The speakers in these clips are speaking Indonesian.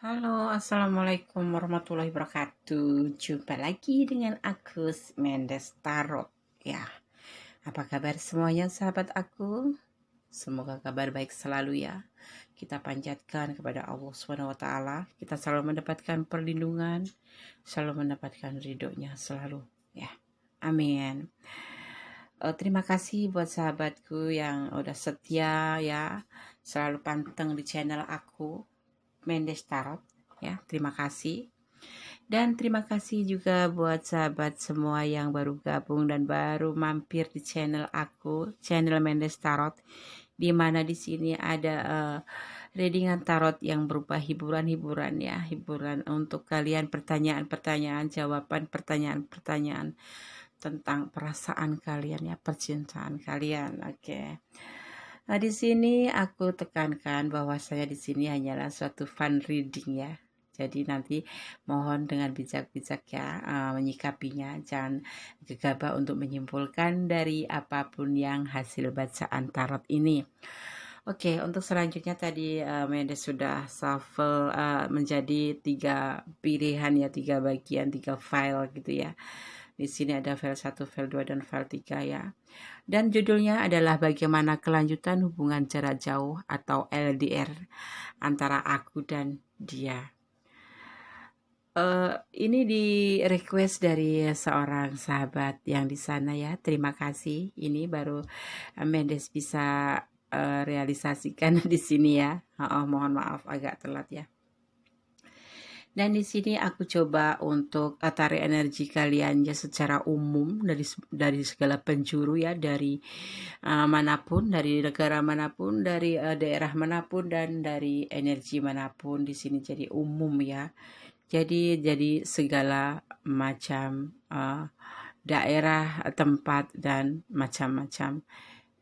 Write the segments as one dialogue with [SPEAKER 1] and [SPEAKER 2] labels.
[SPEAKER 1] Halo, assalamualaikum warahmatullahi wabarakatuh. Jumpa lagi dengan aku, Mendes Tarot. Ya, apa kabar semuanya, sahabat aku? Semoga kabar baik selalu ya. Kita panjatkan kepada Allah Subhanahu Wa Taala. Kita selalu mendapatkan perlindungan, selalu mendapatkan ridhonya selalu. Ya, amin. Terima kasih buat sahabatku yang udah setia ya, selalu panteng di channel aku, Mendes Tarot. Ya, terima kasih. Dan terima kasih juga buat sahabat semua yang baru gabung dan baru mampir di channel aku, channel Mendes Tarot, di mana di sini ada readingan tarot yang berupa hiburan-hiburan ya, hiburan untuk kalian, pertanyaan-pertanyaan, jawaban pertanyaan-pertanyaan tentang perasaan kalian ya, percintaan kalian. Oke. Nah, di sini aku tekankan bahwa saya di sini hanyalah suatu fun reading ya. Jadi nanti mohon dengan bijak-bijak ya menyikapinya, jangan gegabah untuk menyimpulkan dari apapun yang hasil bacaan tarot ini. Oke, untuk selanjutnya tadi Mendes sudah shuffle menjadi 3 pilihan ya, 3 bagian, 3 file gitu ya. Di sini ada file 1, file 2, dan file 3 ya. Dan judulnya adalah bagaimana kelanjutan hubungan jarak jauh atau LDR antara aku dan dia. Ini di request dari seorang sahabat yang di sana ya. Terima kasih. Ini baru Mendes bisa realisasikan di sini ya. Mohon maaf agak telat ya. Dan di sini aku coba untuk tarik energi kalian ya secara umum dari segala penjuru ya, dari manapun, dari negara manapun, dari daerah manapun, dan dari energi manapun. Di sini jadi umum ya. Jadi segala macam daerah, tempat, dan macam-macam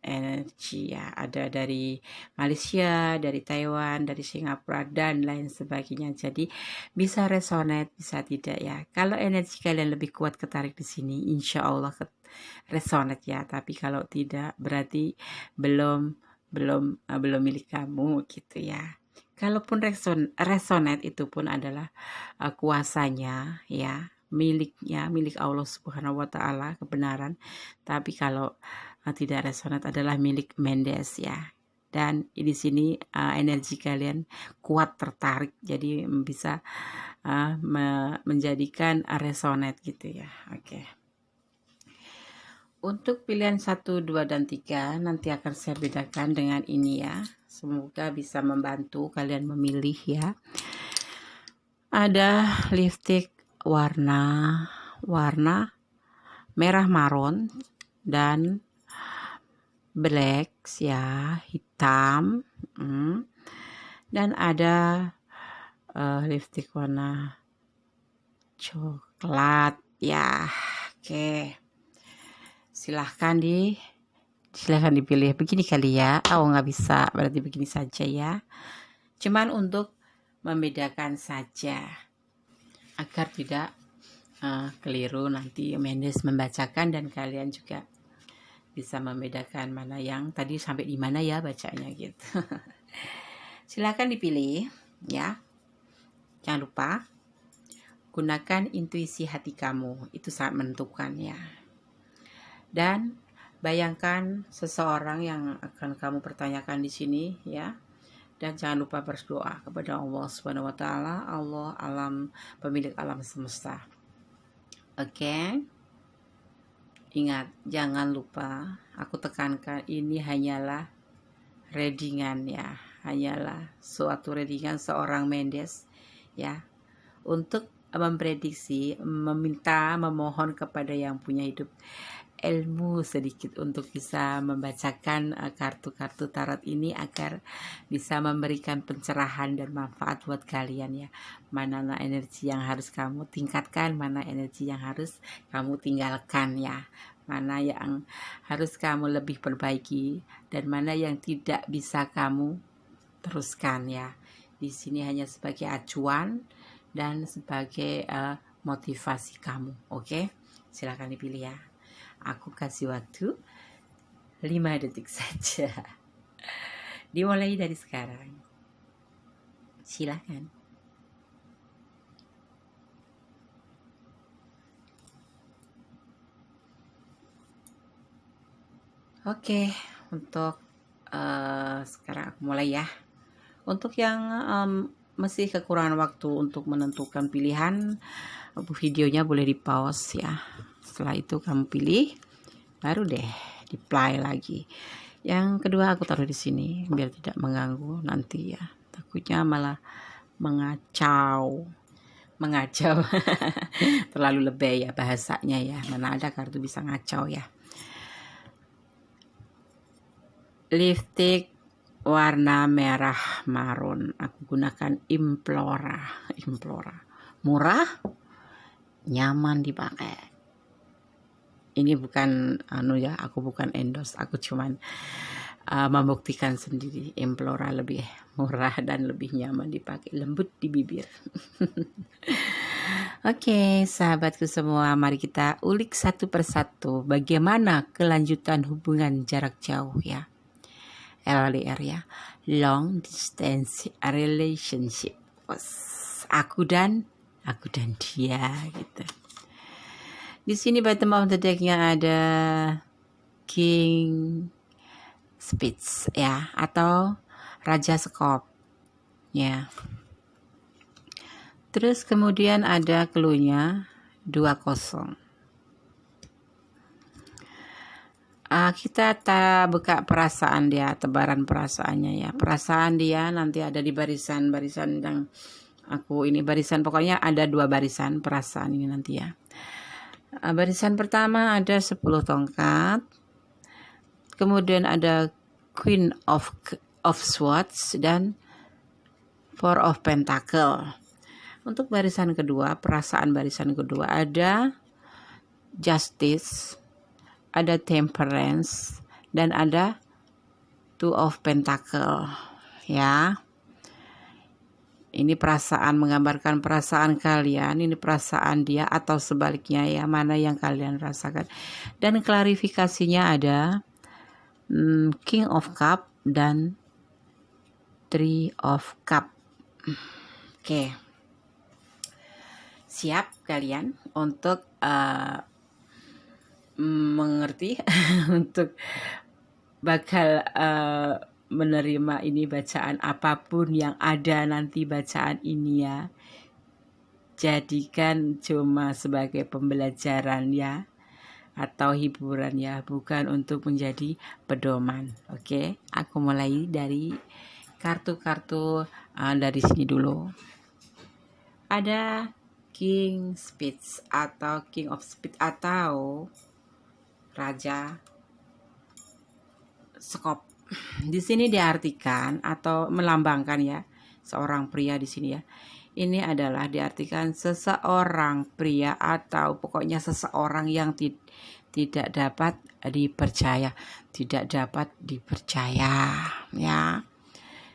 [SPEAKER 1] energi ya, ada dari Malaysia, dari Taiwan, dari Singapura, dan lain sebagainya. Jadi bisa resonate, bisa tidak ya. Kalau energi kalian lebih kuat ketarik di sini, insya Allah resonate ya. Tapi kalau tidak, berarti belum milik kamu gitu ya. Kalaupun resonate itu pun adalah kuasanya ya, milik Allah Subhanahu Wa Taala, kebenaran. Tapi kalau tidak resonat adalah milik Mendes ya. Dan di sini energi kalian kuat tertarik, jadi bisa menjadikan resonate gitu ya. Oke. Untuk pilihan 1, 2, dan 3 nanti akan saya bedakan dengan ini ya. Semoga bisa membantu kalian memilih ya. Ada lipstick warna merah maron dan black ya, hitam. Dan ada lipstick warna coklat ya. Oke, silahkan dipilih. Begini kali ya. Nggak bisa, berarti begini saja ya. Cuman untuk membedakan saja agar tidak keliru nanti Mendes membacakan dan kalian juga bisa membedakan mana yang tadi sampai di mana ya bacanya gitu. Silakan dipilih ya. Jangan lupa gunakan intuisi hati kamu, itu sangat menentukan ya. Dan bayangkan seseorang yang akan kamu pertanyakan di sini ya. Dan jangan lupa berdoa kepada Allah Subhanahu Wa Taala, Allah pemilik alam semesta. Oke. Ingat, jangan lupa, aku tekankan ini hanyalah readingan ya, hanyalah suatu readingan seorang Mendes ya, untuk memprediksi, memohon kepada yang punya hidup ilmu sedikit untuk bisa membacakan kartu-kartu tarot ini agar bisa memberikan pencerahan dan manfaat buat kalian ya. Mana energi yang harus kamu tingkatkan, mana energi yang harus kamu tinggalkan ya. Mana yang harus kamu lebih perbaiki dan mana yang tidak bisa kamu teruskan ya. Di sini hanya sebagai acuan dan sebagai motivasi kamu. Oke? Silakan dipilih ya. Aku kasih waktu 5 detik saja. Dimulai dari sekarang. Silakan. Oke, untuk sekarang aku mulai ya. Untuk yang masih kekurangan waktu untuk menentukan pilihan, videonya boleh di pause ya. Setelah itu kamu pilih, baru deh di play lagi. Yang kedua aku taruh di sini biar tidak mengganggu nanti ya. Takutnya malah mengacau. Terlalu lebay ya bahasanya ya. Mana ada kartu bisa ngacau ya. Lipstick warna merah marun. Aku gunakan Implora. Murah, nyaman dipakai. Ini bukan aku bukan endorse, aku cuman membuktikan sendiri. Implora lebih murah dan lebih nyaman dipakai, lembut di bibir. Oke, sahabatku semua, mari kita ulik satu persatu bagaimana kelanjutan hubungan jarak jauh ya. LDR ya, long distance relationship. Aku dan dia gitu. Di sini bottom of the deck-nya ada King Spades ya, atau Raja Sekop ya. Terus kemudian ada clue-nya 20. Kita buka perasaan dia, tebaran perasaannya ya. Perasaan dia nanti ada di barisan yang aku ini barisan, pokoknya ada 2 barisan perasaan ini nanti ya. Barisan pertama ada 10 tongkat. Kemudian ada Queen of Swords dan Four of Pentacle. Untuk barisan kedua, perasaan barisan kedua ada Justice, ada Temperance, dan ada Two of Pentacle ya. Ini perasaan, menggambarkan perasaan kalian, ini perasaan dia atau sebaliknya ya, mana yang kalian rasakan. Dan klarifikasinya ada King of Cup dan Three of Cup. Oke. Siap kalian untuk mengerti untuk bakal menerima ini bacaan, apapun yang ada nanti bacaan ini ya, jadikan cuma sebagai pembelajaran ya, atau hiburan ya, bukan untuk menjadi pedoman. Oke, aku mulai dari kartu-kartu dari sini dulu. Ada King Spades atau King of Spades atau Raja Sekop. Di sini diartikan atau melambangkan ya, seorang pria di sini ya. Ini adalah diartikan seseorang pria atau pokoknya seseorang yang tidak dapat dipercaya, ya.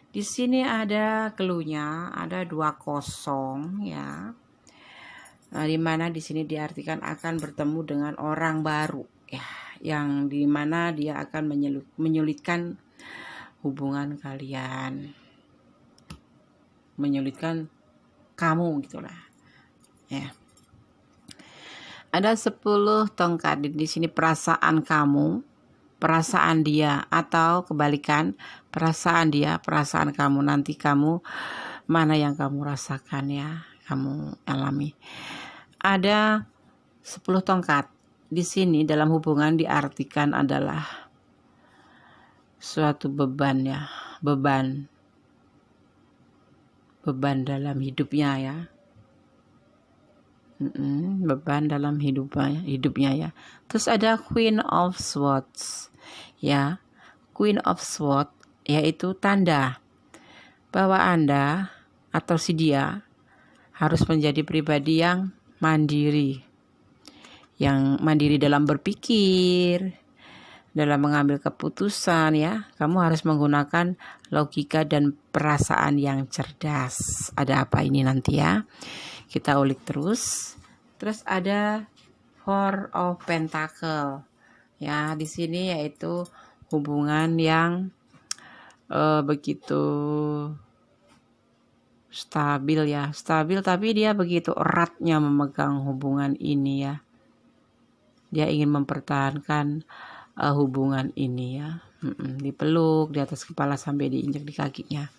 [SPEAKER 1] Di sini ada clue-nya, ada 20 ya. Dimana di sini diartikan akan bertemu dengan orang baru ya, yang dimana dia akan menyulitkan hubungan kalian, menyulitkan kamu gitulah ya. Ada 10 tongkat di sini, perasaan kamu, perasaan dia, atau kebalikan, perasaan dia, perasaan kamu. Nanti kamu mana yang kamu rasakan ya, kamu alami. Ada 10 tongkat di sini dalam hubungan diartikan adalah suatu beban ya, beban dalam hidupnya ya, beban dalam hidupnya ya. Terus ada Queen of Swords ya. Queen of Swords yaitu tanda bahwa Anda atau si dia harus menjadi pribadi yang mandiri dalam berpikir, dalam mengambil keputusan ya. Kamu harus menggunakan logika dan perasaan yang cerdas. Ada apa ini nanti ya, kita ulik terus. Terus ada Four of Pentacle ya, di sini yaitu hubungan yang begitu stabil ya, tapi dia begitu eratnya memegang hubungan ini ya. Dia ingin mempertahankan hubungan ini ya. Dipeluk di atas kepala sampai diinjak di kakinya.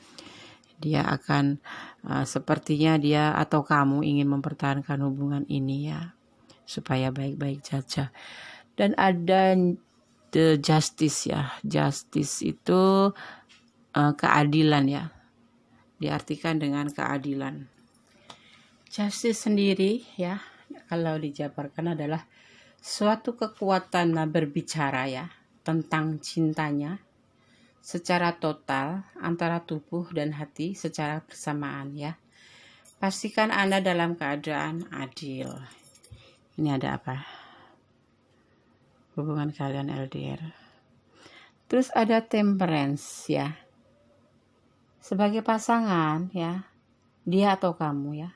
[SPEAKER 1] Dia akan sepertinya dia atau kamu ingin mempertahankan hubungan ini ya, supaya baik-baik saja. Dan ada the justice ya. Justice itu keadilan ya. Diartikan dengan keadilan. Justice sendiri ya, kalau dijabarkan adalah suatu kekuatan berbicara ya tentang cintanya secara total antara tubuh dan hati secara bersamaan ya. Pastikan Anda dalam keadaan adil. Ini ada apa? Hubungan kalian LDR. Terus ada temperance ya. Sebagai pasangan ya, dia atau kamu ya,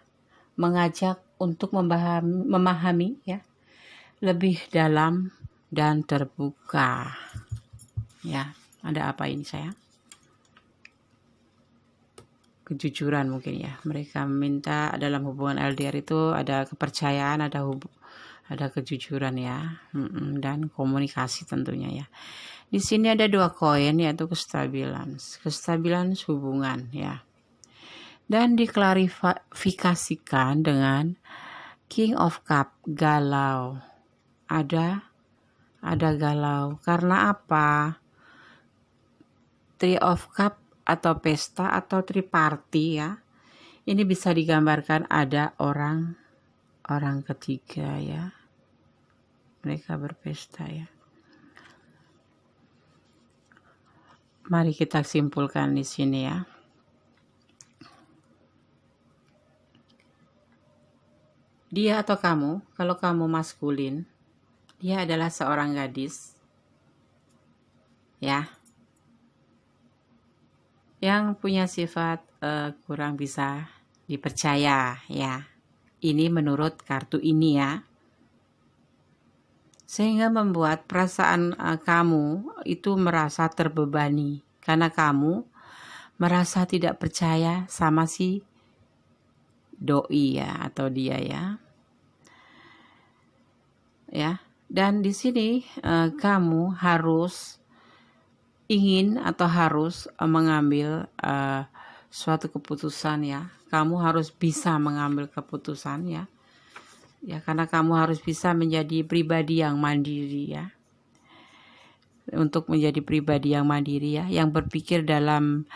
[SPEAKER 1] mengajak untuk memahami ya, lebih dalam dan terbuka. Ya, ada apa ini sayang? Kejujuran mungkin ya. Mereka meminta dalam hubungan LDR itu ada kepercayaan, ada kejujuran ya, dan komunikasi tentunya ya. Di sini ada 2 koin yaitu kestabilan hubungan ya. Dan diklarifikasikan dengan King of Cup, galau. Ada galau. Karena apa? Three of Cup atau pesta atau triparty ya. Ini bisa digambarkan ada orang ketiga ya. Mereka berpesta ya. Mari kita simpulkan di sini ya. Dia atau kamu, kalau kamu maskulin, dia adalah seorang gadis ya, yang punya sifat kurang bisa dipercaya ya. Ini menurut kartu ini ya. Sehingga membuat perasaan kamu itu merasa terbebani karena kamu merasa tidak percaya sama si doi ya atau dia ya. Ya, dan di sini kamu harus ingin atau harus mengambil suatu keputusan ya. Kamu harus bisa mengambil keputusan ya. Ya, karena kamu harus bisa menjadi pribadi yang mandiri ya. Untuk menjadi pribadi yang mandiri ya, yang berpikir dalam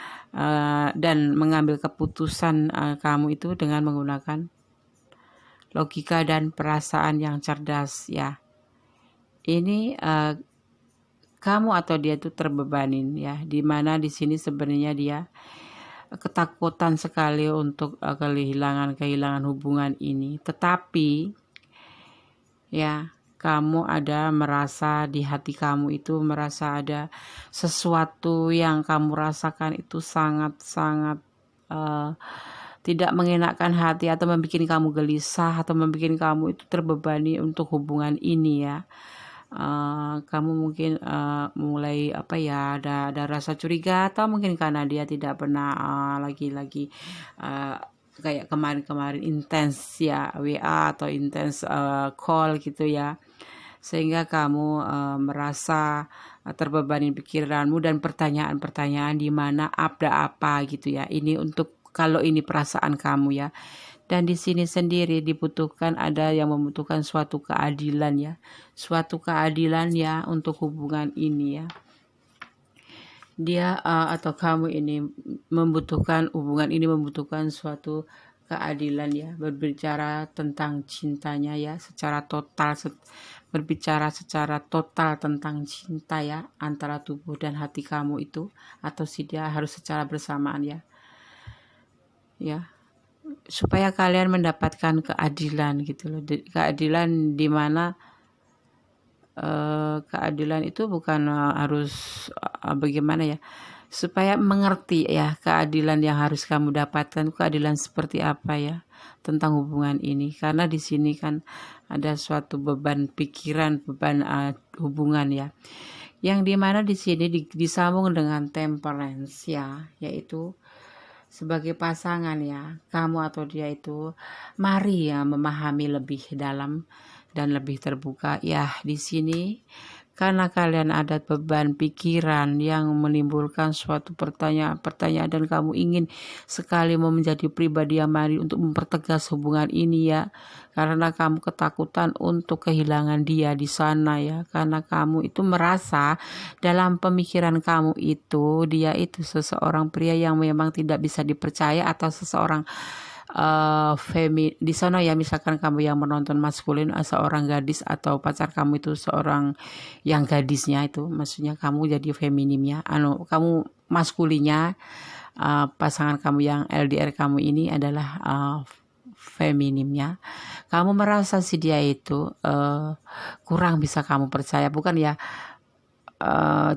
[SPEAKER 1] dan mengambil keputusan kamu itu dengan menggunakan logika dan perasaan yang cerdas ya. Ini kamu atau dia itu terbebanin ya, dimana di sini sebenarnya dia ketakutan sekali untuk kehilangan hubungan ini, tetapi ya kamu ada merasa di hati kamu itu merasa ada sesuatu yang kamu rasakan itu sangat-sangat tidak mengenakkan hati atau membuat kamu gelisah atau membuat kamu itu terbebani untuk hubungan ini ya. Kamu mungkin mulai ada rasa curiga atau mungkin karena dia tidak pernah lagi-lagi kayak kemarin intens ya WA atau intens call gitu ya, sehingga kamu merasa terbebani pikiranmu dan pertanyaan-pertanyaan di mana ada apa gitu ya. Ini untuk kalau ini perasaan kamu ya. Dan di sini sendiri dibutuhkan yang membutuhkan suatu keadilan ya. Suatu keadilan ya untuk hubungan ini ya. Dia atau kamu ini hubungan ini membutuhkan suatu keadilan ya. Berbicara tentang cintanya ya secara total, berbicara secara total tentang cinta ya antara tubuh dan hati kamu itu, atau dia harus secara bersamaan ya. Ya. Supaya kalian mendapatkan keadilan gitu loh. Keadilan di mana keadilan itu bukan harus bagaimana ya, supaya mengerti ya keadilan yang harus kamu dapatkan, keadilan seperti apa ya tentang hubungan ini. Karena di sini kan ada suatu beban pikiran, beban hubungan ya, yang dimana di sini disambung dengan temperance ya, yaitu sebagai pasangan ya, kamu atau dia itu mari ya memahami lebih dalam dan lebih terbuka ya. Di sini karena kalian ada beban pikiran yang menimbulkan suatu pertanyaan-pertanyaan dan kamu ingin sekali mau menjadi pribadi yang mandiri untuk mempertegas hubungan ini ya, karena kamu ketakutan untuk kehilangan dia di sana ya, karena kamu itu merasa dalam pemikiran kamu itu dia itu seseorang pria yang memang tidak bisa dipercaya atau seseorang di sana ya, misalkan kamu yang menonton maskulin seorang gadis atau pacar kamu itu seorang yang gadisnya, itu maksudnya kamu jadi feminimnya, kamu maskulinnya, pasangan kamu yang LDR kamu ini adalah feminimnya. Kamu merasa si dia itu kurang bisa kamu percaya, bukan ya,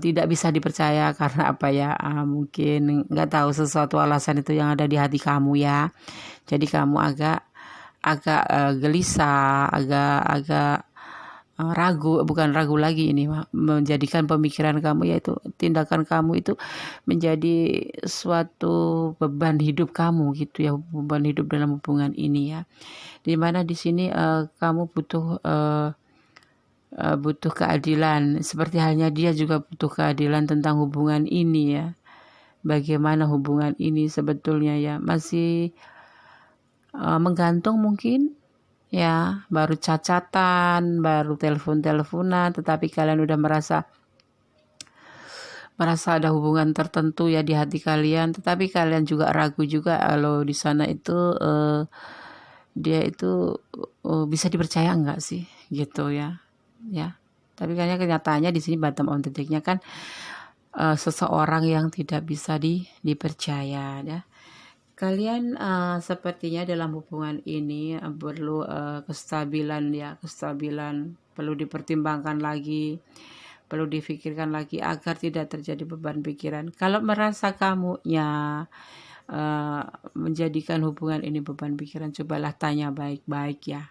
[SPEAKER 1] tidak bisa dipercaya karena apa ya, mungkin nggak tahu sesuatu alasan itu yang ada di hati kamu ya. Jadi kamu agak gelisah, agak ragu, bukan ragu lagi ini, menjadikan pemikiran kamu yaitu tindakan kamu itu menjadi suatu beban hidup kamu gitu ya, beban hidup dalam hubungan ini ya. Dimana di sini kamu butuh keadilan, seperti halnya dia juga butuh keadilan tentang hubungan ini ya. Bagaimana hubungan ini sebetulnya ya, masih menggantung mungkin ya, baru cacatan, baru teleponan, tetapi kalian udah merasa ada hubungan tertentu ya di hati kalian, tetapi kalian juga ragu juga kalau di sana itu dia itu bisa dipercaya enggak sih gitu ya. Tapi kayaknya kenyataannya di sini bottom of the deck-nya kan seseorang yang tidak bisa dipercaya ya. Kalian sepertinya dalam hubungan ini perlu kestabilan ya, perlu dipertimbangkan lagi, perlu difikirkan lagi agar tidak terjadi beban pikiran. Kalau merasa kamunya menjadikan hubungan ini beban pikiran, cobalah tanya baik-baik ya.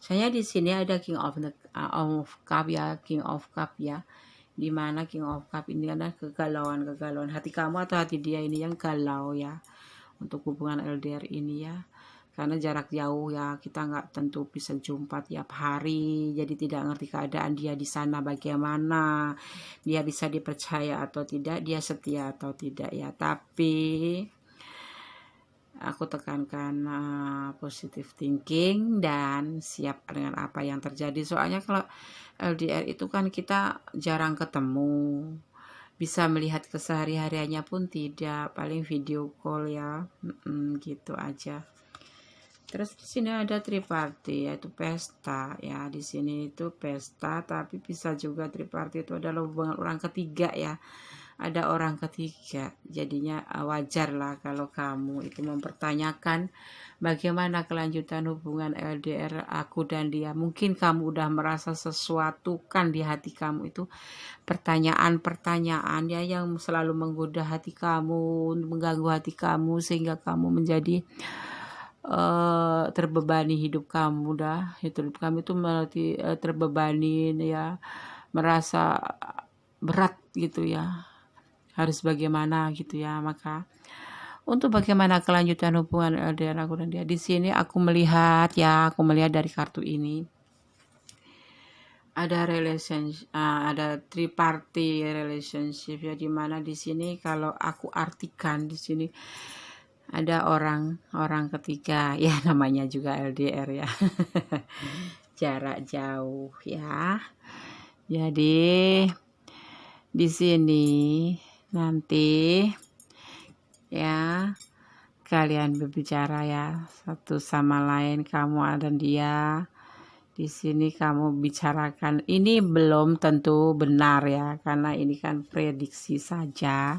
[SPEAKER 1] Saya di sini ada King of Cup ya, King of Cup ya. Di mana King of Cup ini adalah kegalauan hati kamu atau hati dia ini yang galau ya, untuk hubungan LDR ini ya, karena jarak jauh ya, kita nggak tentu bisa jumpa tiap hari, jadi tidak ngerti keadaan dia di sana bagaimana, dia bisa dipercaya atau tidak, dia setia atau tidak ya. Tapi aku tekankan positive thinking dan siap dengan apa yang terjadi, soalnya kalau LDR itu kan kita jarang ketemu, bisa melihat kesehari-hariannya pun tidak, paling video call ya, gitu aja. Terus di sini ada triparty yaitu pesta ya, di sini itu pesta, tapi bisa juga triparty itu adalah hubungan orang ketiga ya, ada orang ketiga, jadinya wajar lah kalau kamu itu mempertanyakan bagaimana kelanjutan hubungan LDR aku dan dia. Mungkin kamu udah merasa sesuatu kan di hati kamu itu, pertanyaan-pertanyaan ya yang selalu menggoda hati kamu, mengganggu hati kamu, sehingga kamu menjadi terbebani hidup kamu hidup kamu itu terbebani ya, merasa berat gitu ya, harus bagaimana gitu ya. Maka untuk bagaimana kelanjutan hubungan LDR aku dan dia, di sini aku melihat dari kartu ini ada relationship, ada triparty relationship ya, dimana di sini kalau aku artikan di sini ada orang ketiga ya, namanya juga LDR ya. Jarak jauh ya. Jadi di sini nanti ya kalian berbicara ya satu sama lain, kamu dan dia. Di sini kamu bicarakan, ini belum tentu benar ya, karena ini kan prediksi saja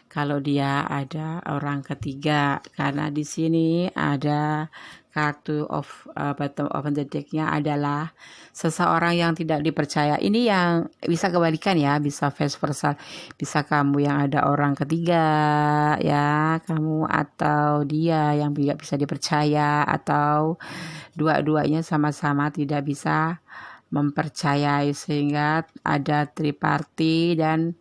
[SPEAKER 1] kalau dia ada orang ketiga, karena di sini ada kartu bottom of the deck-nya adalah seseorang yang tidak dipercaya. Ini yang bisa kebalikan ya, bisa vice versa, bisa kamu yang ada orang ketiga ya, kamu atau dia yang tidak bisa dipercaya, atau dua-duanya sama-sama tidak bisa mempercayai, sehingga ada triparty dan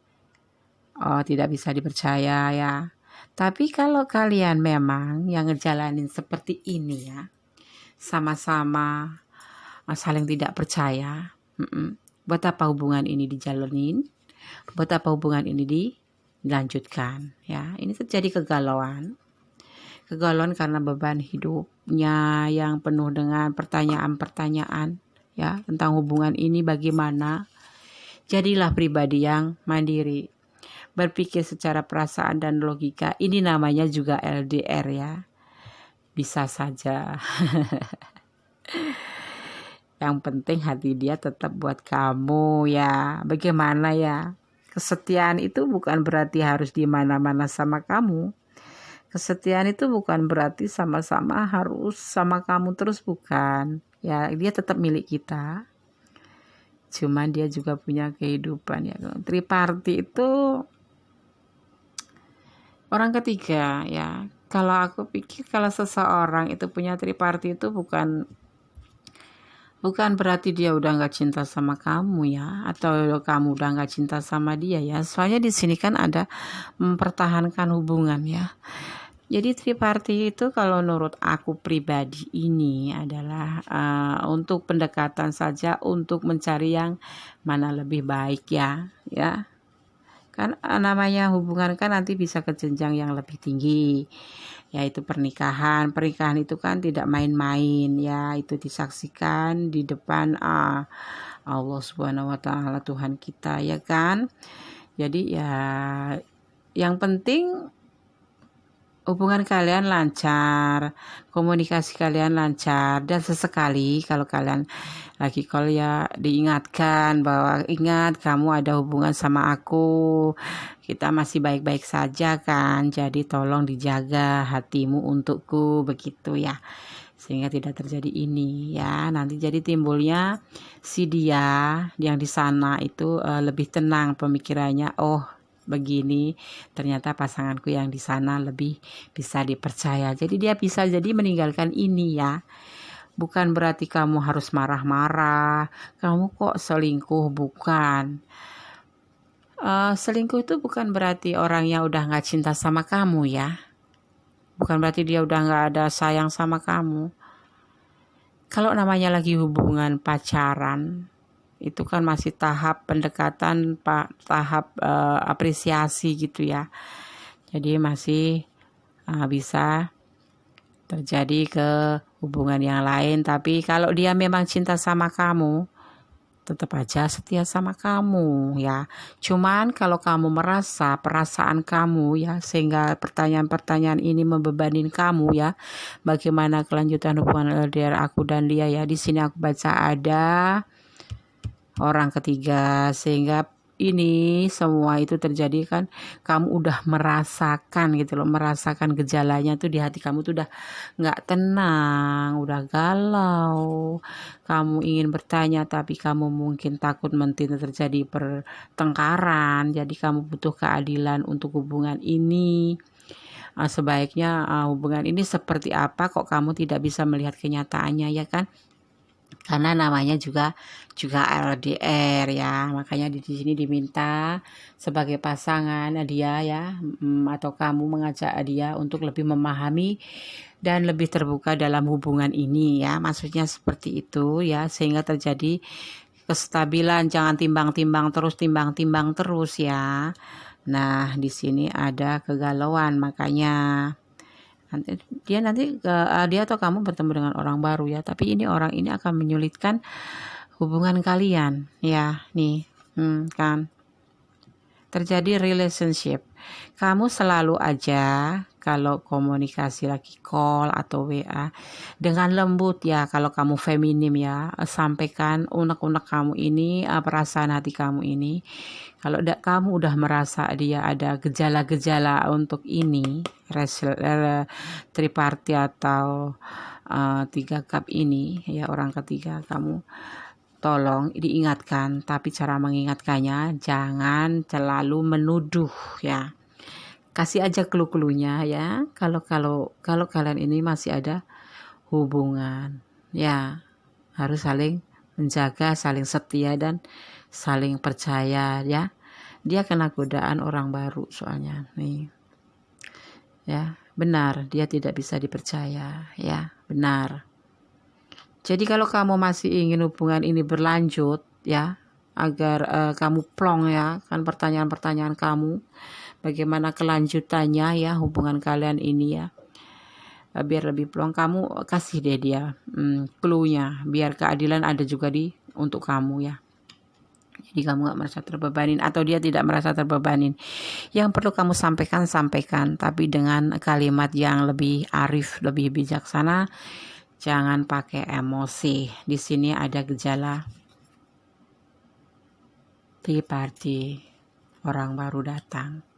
[SPEAKER 1] tidak bisa dipercaya ya. Tapi kalau kalian memang yang ngejalanin seperti ini ya, sama-sama saling tidak percaya, Buat apa hubungan ini dijalanin? Buat apa hubungan ini dilanjutkan? Ya, ini terjadi kegalauan karena beban hidupnya yang penuh dengan pertanyaan-pertanyaan ya tentang hubungan ini bagaimana. Jadilah pribadi yang mandiri, berpikir secara perasaan dan logika. Ini namanya juga LDR ya. Bisa saja. Yang penting hati dia tetap buat kamu ya. Bagaimana ya? Kesetiaan itu bukan berarti harus di mana-mana sama kamu. Kesetiaan itu bukan berarti sama-sama harus sama kamu terus, bukan. Ya, dia tetap milik kita. Cuman dia juga punya kehidupan ya. Triparti itu orang ketiga ya. Kalau aku pikir kalau seseorang itu punya triparti itu bukan berarti dia udah nggak cinta sama kamu ya, atau kamu udah nggak cinta sama dia ya. Soalnya di sini kan ada mempertahankan hubungan ya. Jadi triparti itu kalau menurut aku pribadi ini adalah untuk pendekatan saja, untuk mencari yang mana lebih baik ya. Kan namanya hubungan kan nanti bisa ke jenjang yang lebih tinggi, yaitu pernikahan. Pernikahan itu kan tidak main-main ya, itu disaksikan di depan Allah Subhanahu wa taala, Tuhan kita ya kan. Jadi ya yang penting hubungan kalian lancar, komunikasi kalian lancar, dan sesekali kalau kalian lagi call ya diingatkan bahwa ingat kamu ada hubungan sama aku, kita masih baik-baik saja kan, jadi tolong dijaga hatimu untukku, begitu ya, sehingga tidak terjadi ini ya. Nanti jadi timbulnya si dia yang di sana itu lebih tenang pemikirannya, oh begini, ternyata pasanganku yang di sana lebih bisa dipercaya. Jadi dia bisa jadi meninggalkan ini ya. Bukan berarti kamu harus marah-marah, kamu kok selingkuh, bukan. Selingkuh itu bukan berarti orangnya udah gak cinta sama kamu ya. Bukan berarti dia udah gak ada sayang sama kamu. Kalau namanya lagi hubungan pacaran, itu kan masih tahap pendekatan, tahap apresiasi gitu ya. Jadi masih bisa terjadi ke hubungan yang lain. Tapi kalau dia memang cinta sama kamu, tetap aja setia sama kamu ya. Cuman kalau kamu merasa perasaan kamu ya, sehingga pertanyaan-pertanyaan ini membebanin kamu ya, bagaimana kelanjutan hubungan LDR aku dan dia ya. Di sini aku baca ada orang ketiga, sehingga ini semua itu terjadi kan kamu udah merasakan gitu loh, merasakan gejalanya tuh di hati kamu tuh udah nggak tenang, udah galau, kamu ingin bertanya tapi kamu mungkin takut nanti terjadi pertengkaran, jadi kamu butuh keadilan untuk hubungan ini. Sebaiknya hubungan ini seperti apa kok kamu tidak bisa melihat kenyataannya ya kan? Karena namanya juga LDR ya, makanya di sini diminta sebagai pasangan dia ya, atau kamu mengajak dia untuk lebih memahami dan lebih terbuka dalam hubungan ini ya, maksudnya seperti itu ya, sehingga terjadi kestabilan, jangan timbang-timbang terus ya. Nah di sini ada kegalauan, makanya dia atau kamu bertemu dengan orang baru ya, tapi orang ini akan menyulitkan hubungan kalian ya. Nih kan terjadi relationship, kamu selalu aja kalau komunikasi lagi call atau WA dengan lembut ya, kalau kamu feminim ya, sampaikan unek-unek kamu ini, perasaan hati kamu ini. Kalau kamu udah merasa dia ada gejala-gejala untuk ini, triparti atau 3 cup ini ya, orang ketiga, kamu tolong diingatkan, tapi cara mengingatkannya jangan terlalu menuduh ya. Kasih aja clue-cluenya ya. Kalau kalian ini masih ada hubungan ya, harus saling menjaga, saling setia dan saling percaya ya. Dia kena godaan orang baru soalnya nih ya, benar, dia tidak bisa dipercaya ya, benar. Jadi kalau kamu masih ingin hubungan ini berlanjut ya, agar kamu plong ya kan pertanyaan-pertanyaan kamu, bagaimana kelanjutannya ya hubungan kalian ini ya. Biar lebih plong, kamu kasih deh dia clue-nya, biar keadilan ada juga untuk kamu ya. Jadi kamu gak merasa terbebanin atau dia tidak merasa terbebanin. Yang perlu kamu sampaikan, tapi dengan kalimat yang lebih arif, lebih bijaksana. Jangan pakai emosi. Di sini ada gejala tea party, orang baru datang.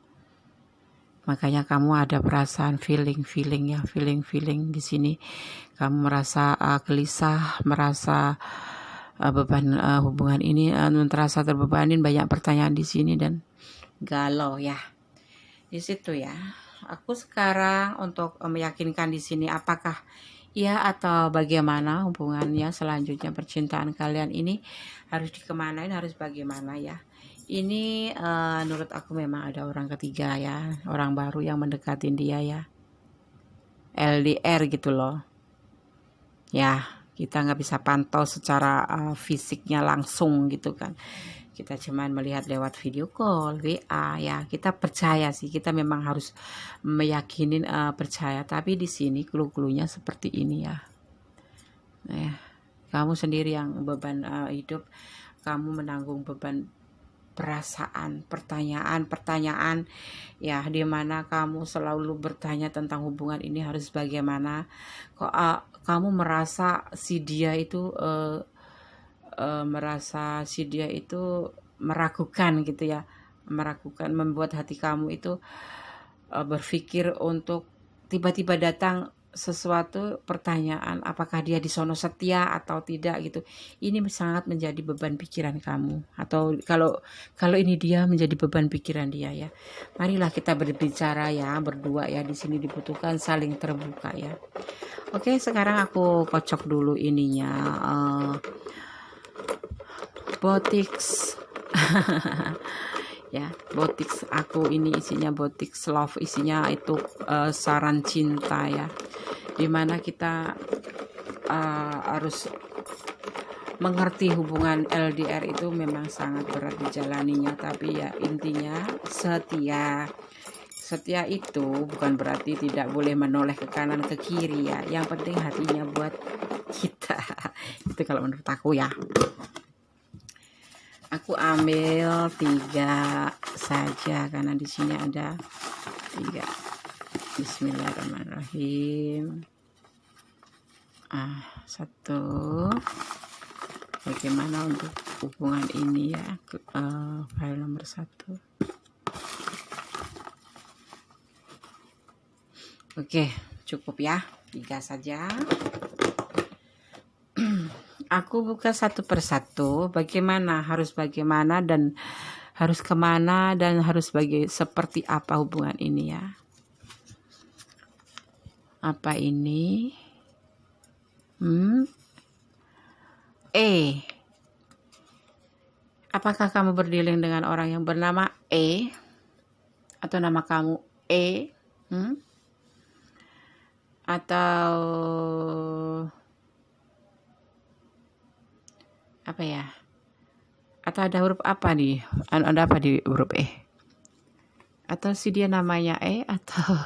[SPEAKER 1] Makanya kamu ada perasaan feeling di sini. Kamu merasa gelisah, merasa beban hubungan ini terasa terbebanin, banyak pertanyaan di sini dan galau ya. Di situ ya. Aku sekarang untuk meyakinkan di sini apakah ya atau bagaimana hubungannya selanjutnya, percintaan kalian ini harus dikemanain, harus bagaimana ya. Ini menurut aku memang ada orang ketiga ya, orang baru yang mendekatin dia ya. LDR gitu loh. Ya, kita nggak bisa pantau secara fisiknya langsung gitu kan. Kita cuman melihat lewat video call, WA ya. Kita percaya sih, kita memang harus meyakinin percaya. Tapi di sini clue-cluenya seperti ini ya. Nah, kamu sendiri yang beban hidup, kamu menanggung beban perasaan, pertanyaan ya, di mana kamu selalu bertanya tentang hubungan ini harus bagaimana. Kok kamu merasa si dia itu meragukan gitu ya, membuat hati kamu itu berpikir untuk tiba-tiba datang sesuatu pertanyaan, apakah dia disono setia atau tidak gitu. Ini sangat menjadi beban pikiran kamu, atau kalau ini dia menjadi beban pikiran dia ya. Marilah kita berbicara ya, berdua ya, di sini dibutuhkan saling terbuka ya. Oke, sekarang aku kocok dulu ininya Botix ya, Botix aku ini isinya Botix Love, isinya itu saran cinta ya, dimana kita harus mengerti hubungan LDR itu memang sangat berat dijalaninya, tapi ya intinya setia itu bukan berarti tidak boleh menoleh ke kanan ke kiri ya, yang penting hatinya buat kita. Itu kalau menurut aku ya. Aku ambil 3 saja karena di sini ada 3. Bismillahirrahmanirrahim. 1. Bagaimana untuk hubungan ini ya, file nomor 1. Oke, cukup ya, 3 saja. Aku buka satu persatu, harus bagaimana dan harus kemana dan harus seperti apa hubungan ini ya. Apa ini? Apakah kamu berdealing dengan orang yang bernama E? Atau nama kamu E? Atau apa ya? Atau ada huruf apa nih? Ada apa di huruf E? Atau si dia namanya E, atau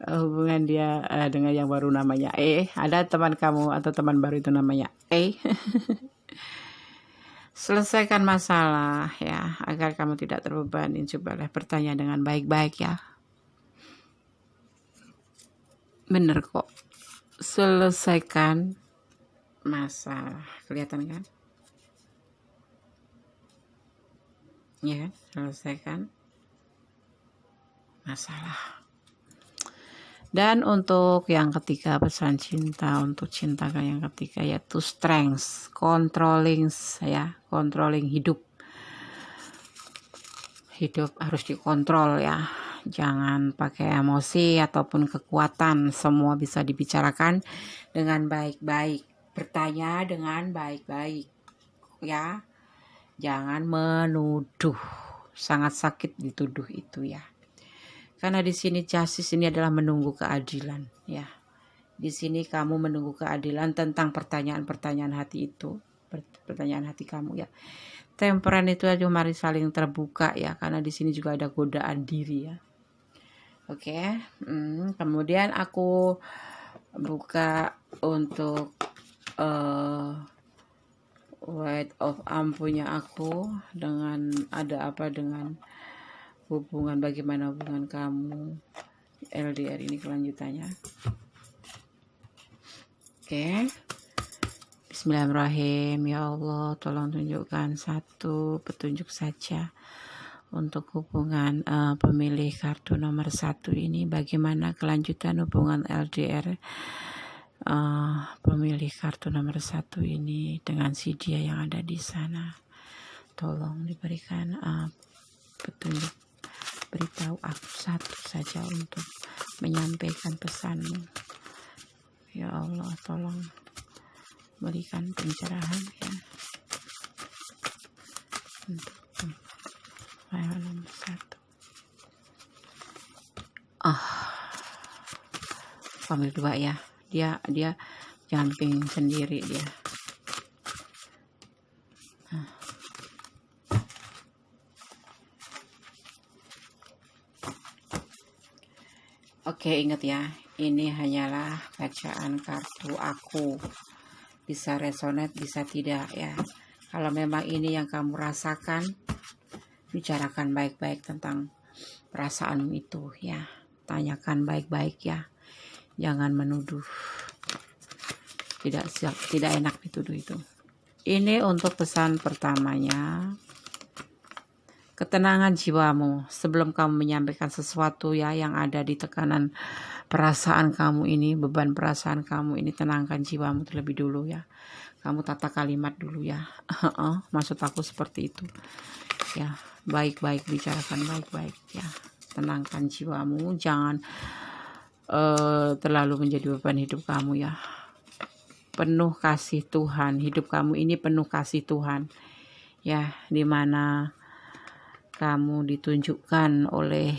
[SPEAKER 1] hubungan dia dengan yang baru namanya E? Ada teman kamu atau teman baru itu namanya E? Selesaikan masalah ya, agar kamu tidak terbebani. Cobalah bertanya dengan baik-baik ya. Bener kok. Selesaikan masalah. Kelihatan kan? Ya, selesaikan masalah. Dan untuk yang ketiga, pesan cinta untuk cinta yang ketiga yaitu strength, controlling hidup. Hidup harus dikontrol ya. Jangan pakai emosi ataupun kekuatan, semua bisa dibicarakan dengan baik-baik. Bertanya dengan baik-baik ya. Jangan menuduh, sangat sakit dituduh itu ya. Karena di sini justice ini adalah menunggu keadilan ya. Di sini kamu menunggu keadilan tentang pertanyaan-pertanyaan hati itu. pertanyaan hati kamu ya. Temperan itu aja, mari saling terbuka ya, karena di sini juga ada godaan diri ya. Oke, kemudian aku buka untuk weight of arm punya aku, dengan ada apa dengan hubungan, bagaimana hubungan kamu LDR ini kelanjutannya. Oke. Bismillahirrahmanirrahim. Ya Allah, tolong tunjukkan satu petunjuk saja untuk hubungan pemilih kartu nomor 1 ini. Bagaimana kelanjutan hubungan LDR pemilih kartu nomor 1 ini dengan si dia yang ada di sana. Tolong diberikan petunjuk, beritahu aku satu saja untuk menyampaikan pesanmu. Ya Allah, tolong berikan pencerahan ya untuk file nomor 1. Ambil 2 ya. Dia jumping sendiri dia. Oke, ingat ya, ini hanyalah bacaan kartu aku. Bisa resonate, bisa tidak ya. Kalau memang ini yang kamu rasakan, bicarakan baik-baik tentang perasaanmu itu ya. Tanyakan baik-baik ya. Jangan menuduh. Tidak enak dituduh itu. Ini untuk pesan pertamanya. Ketenangan jiwamu sebelum kamu menyampaikan sesuatu ya yang ada di tekanan perasaan kamu ini, beban perasaan kamu ini, tenangkan jiwamu terlebih dulu ya. Kamu tata kalimat dulu ya. Maksud aku seperti itu ya. Baik-baik, bicarakan baik-baik ya. Tenangkan jiwamu, jangan terlalu menjadi beban hidup kamu ya. Penuh kasih Tuhan, hidup kamu ini penuh kasih Tuhan ya, dimana kamu ditunjukkan oleh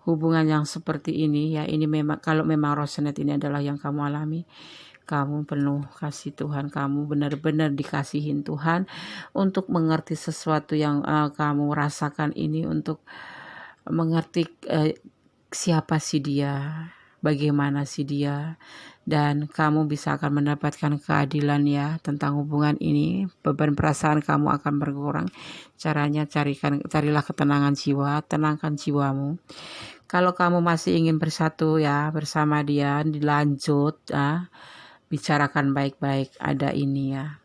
[SPEAKER 1] hubungan yang seperti ini ya. Ini memang, kalau memang resonate ini adalah yang kamu alami, kamu penuh kasih Tuhan, kamu benar-benar dikasihin Tuhan untuk mengerti sesuatu yang kamu rasakan ini, untuk mengerti siapa sih dia, bagaimana sih dia, dan kamu bisa akan mendapatkan keadilan ya tentang hubungan ini. Beban perasaan kamu akan berkurang. Caranya carilah ketenangan jiwa, tenangkan jiwamu. Kalau kamu masih ingin bersatu ya bersama dia, dilanjut ya, bicarakan baik-baik. Ada ini ya,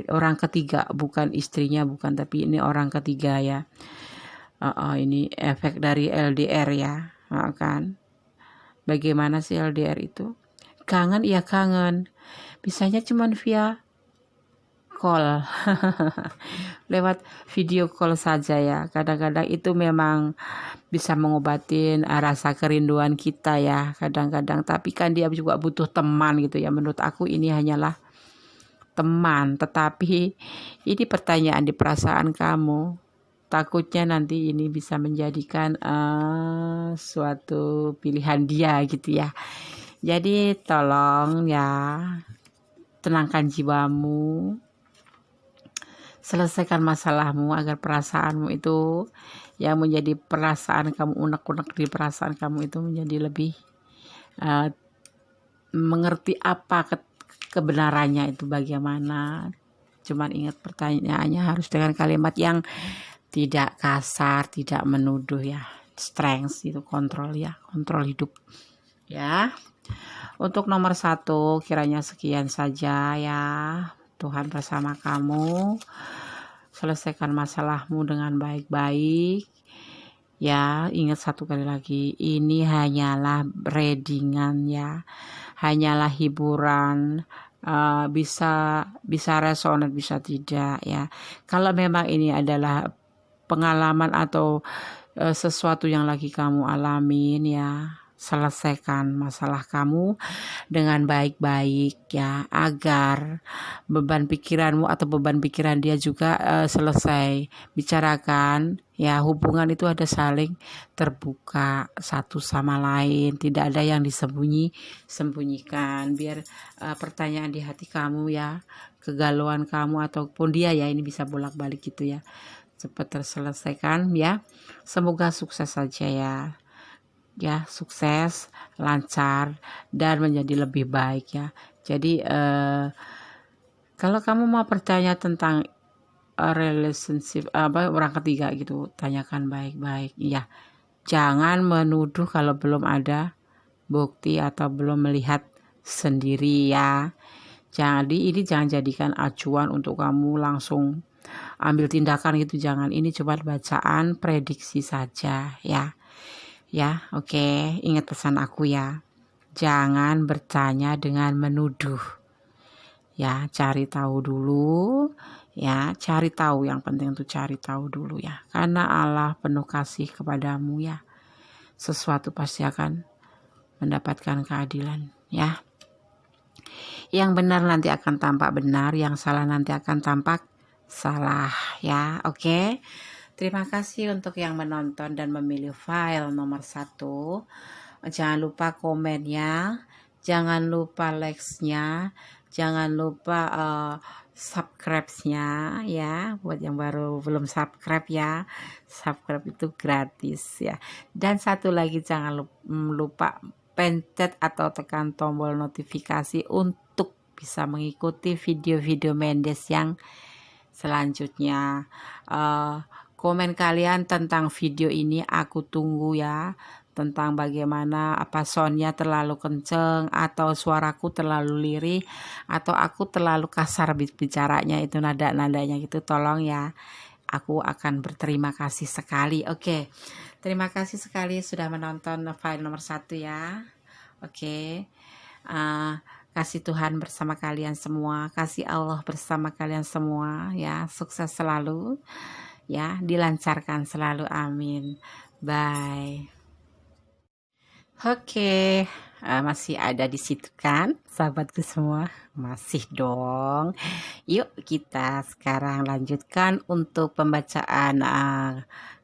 [SPEAKER 1] orang ketiga, bukan istrinya, bukan, tapi ini orang ketiga ya. Ini efek dari LDR ya, kan? Bagaimana sih LDR itu? Kangen ya kangen, bisanya cuman via call lewat video call saja ya. Kadang-kadang itu memang bisa mengobatin rasa kerinduan kita ya kadang-kadang, tapi kan dia juga butuh teman gitu ya. Menurut aku ini hanyalah teman, tetapi ini pertanyaan di perasaan kamu, takutnya nanti ini bisa menjadikan suatu pilihan dia gitu ya. Jadi tolong ya, tenangkan jiwamu, selesaikan masalahmu agar perasaanmu itu yang menjadi perasaan kamu, unek-unek di perasaan kamu itu menjadi lebih mengerti apa kebenarannya itu bagaimana. Cuman ingat, pertanyaannya harus dengan kalimat yang tidak kasar, tidak menuduh ya. Strength itu kontrol ya, kontrol hidup ya. Untuk nomor 1 kiranya sekian saja ya. Tuhan bersama kamu. Selesaikan masalahmu dengan baik-baik ya. Ingat satu kali lagi, ini hanyalah readingan ya, hanyalah hiburan. Bisa resonate, bisa tidak ya. Kalau memang ini adalah pengalaman atau sesuatu yang lagi kamu alamin ya, selesaikan masalah kamu dengan baik-baik ya, agar beban pikiranmu atau beban pikiran dia juga selesai. Bicarakan ya, hubungan itu ada saling terbuka satu sama lain, tidak ada yang disembunyikan. Biar pertanyaan di hati kamu ya, kegalauan kamu ataupun dia ya, ini bisa bolak-balik gitu ya, cepat terselesaikan ya. Semoga sukses saja ya, sukses, lancar, dan menjadi lebih baik ya. Jadi kalau kamu mau bertanya tentang relationship orang ketiga gitu, tanyakan baik-baik ya. Jangan menuduh kalau belum ada bukti atau belum melihat sendiri ya. Jadi ini jangan jadikan acuan untuk kamu langsung ambil tindakan gitu, jangan. Ini cuma bacaan prediksi saja ya. Ya, oke. Ingat pesan aku ya. Jangan bertanya dengan menuduh. Ya, cari tahu dulu. Ya, cari tahu, yang penting itu cari tahu dulu ya. Karena Allah penuh kasih kepadamu ya. Sesuatu pasti akan mendapatkan keadilan ya. Yang benar nanti akan tampak benar, yang salah nanti akan tampak salah ya. Oke. Terima kasih untuk yang menonton dan memilih file nomor 1. Jangan lupa komennya, jangan lupa likes-nya, jangan lupa subscribe-nya ya, buat yang baru belum subscribe ya. Subscribe itu gratis ya. Dan satu lagi, jangan lupa pencet atau tekan tombol notifikasi untuk bisa mengikuti video-video Mendes yang selanjutnya. Komen kalian tentang video ini aku tunggu ya. Tentang bagaimana, apa soundnya terlalu kenceng atau suaraku terlalu lirih atau aku terlalu kasar bicaranya, itu nada-nadanya gitu, tolong ya, aku akan berterima kasih sekali. Oke, terima kasih sekali sudah menonton file nomor 1 ya. Oke, kasih Tuhan bersama kalian semua, kasih Allah bersama kalian semua ya, sukses selalu ya, dilancarkan selalu, amin. Bye. Oke, masih ada di situ kan sahabatku semua? Masih dong. Yuk kita sekarang lanjutkan untuk pembacaan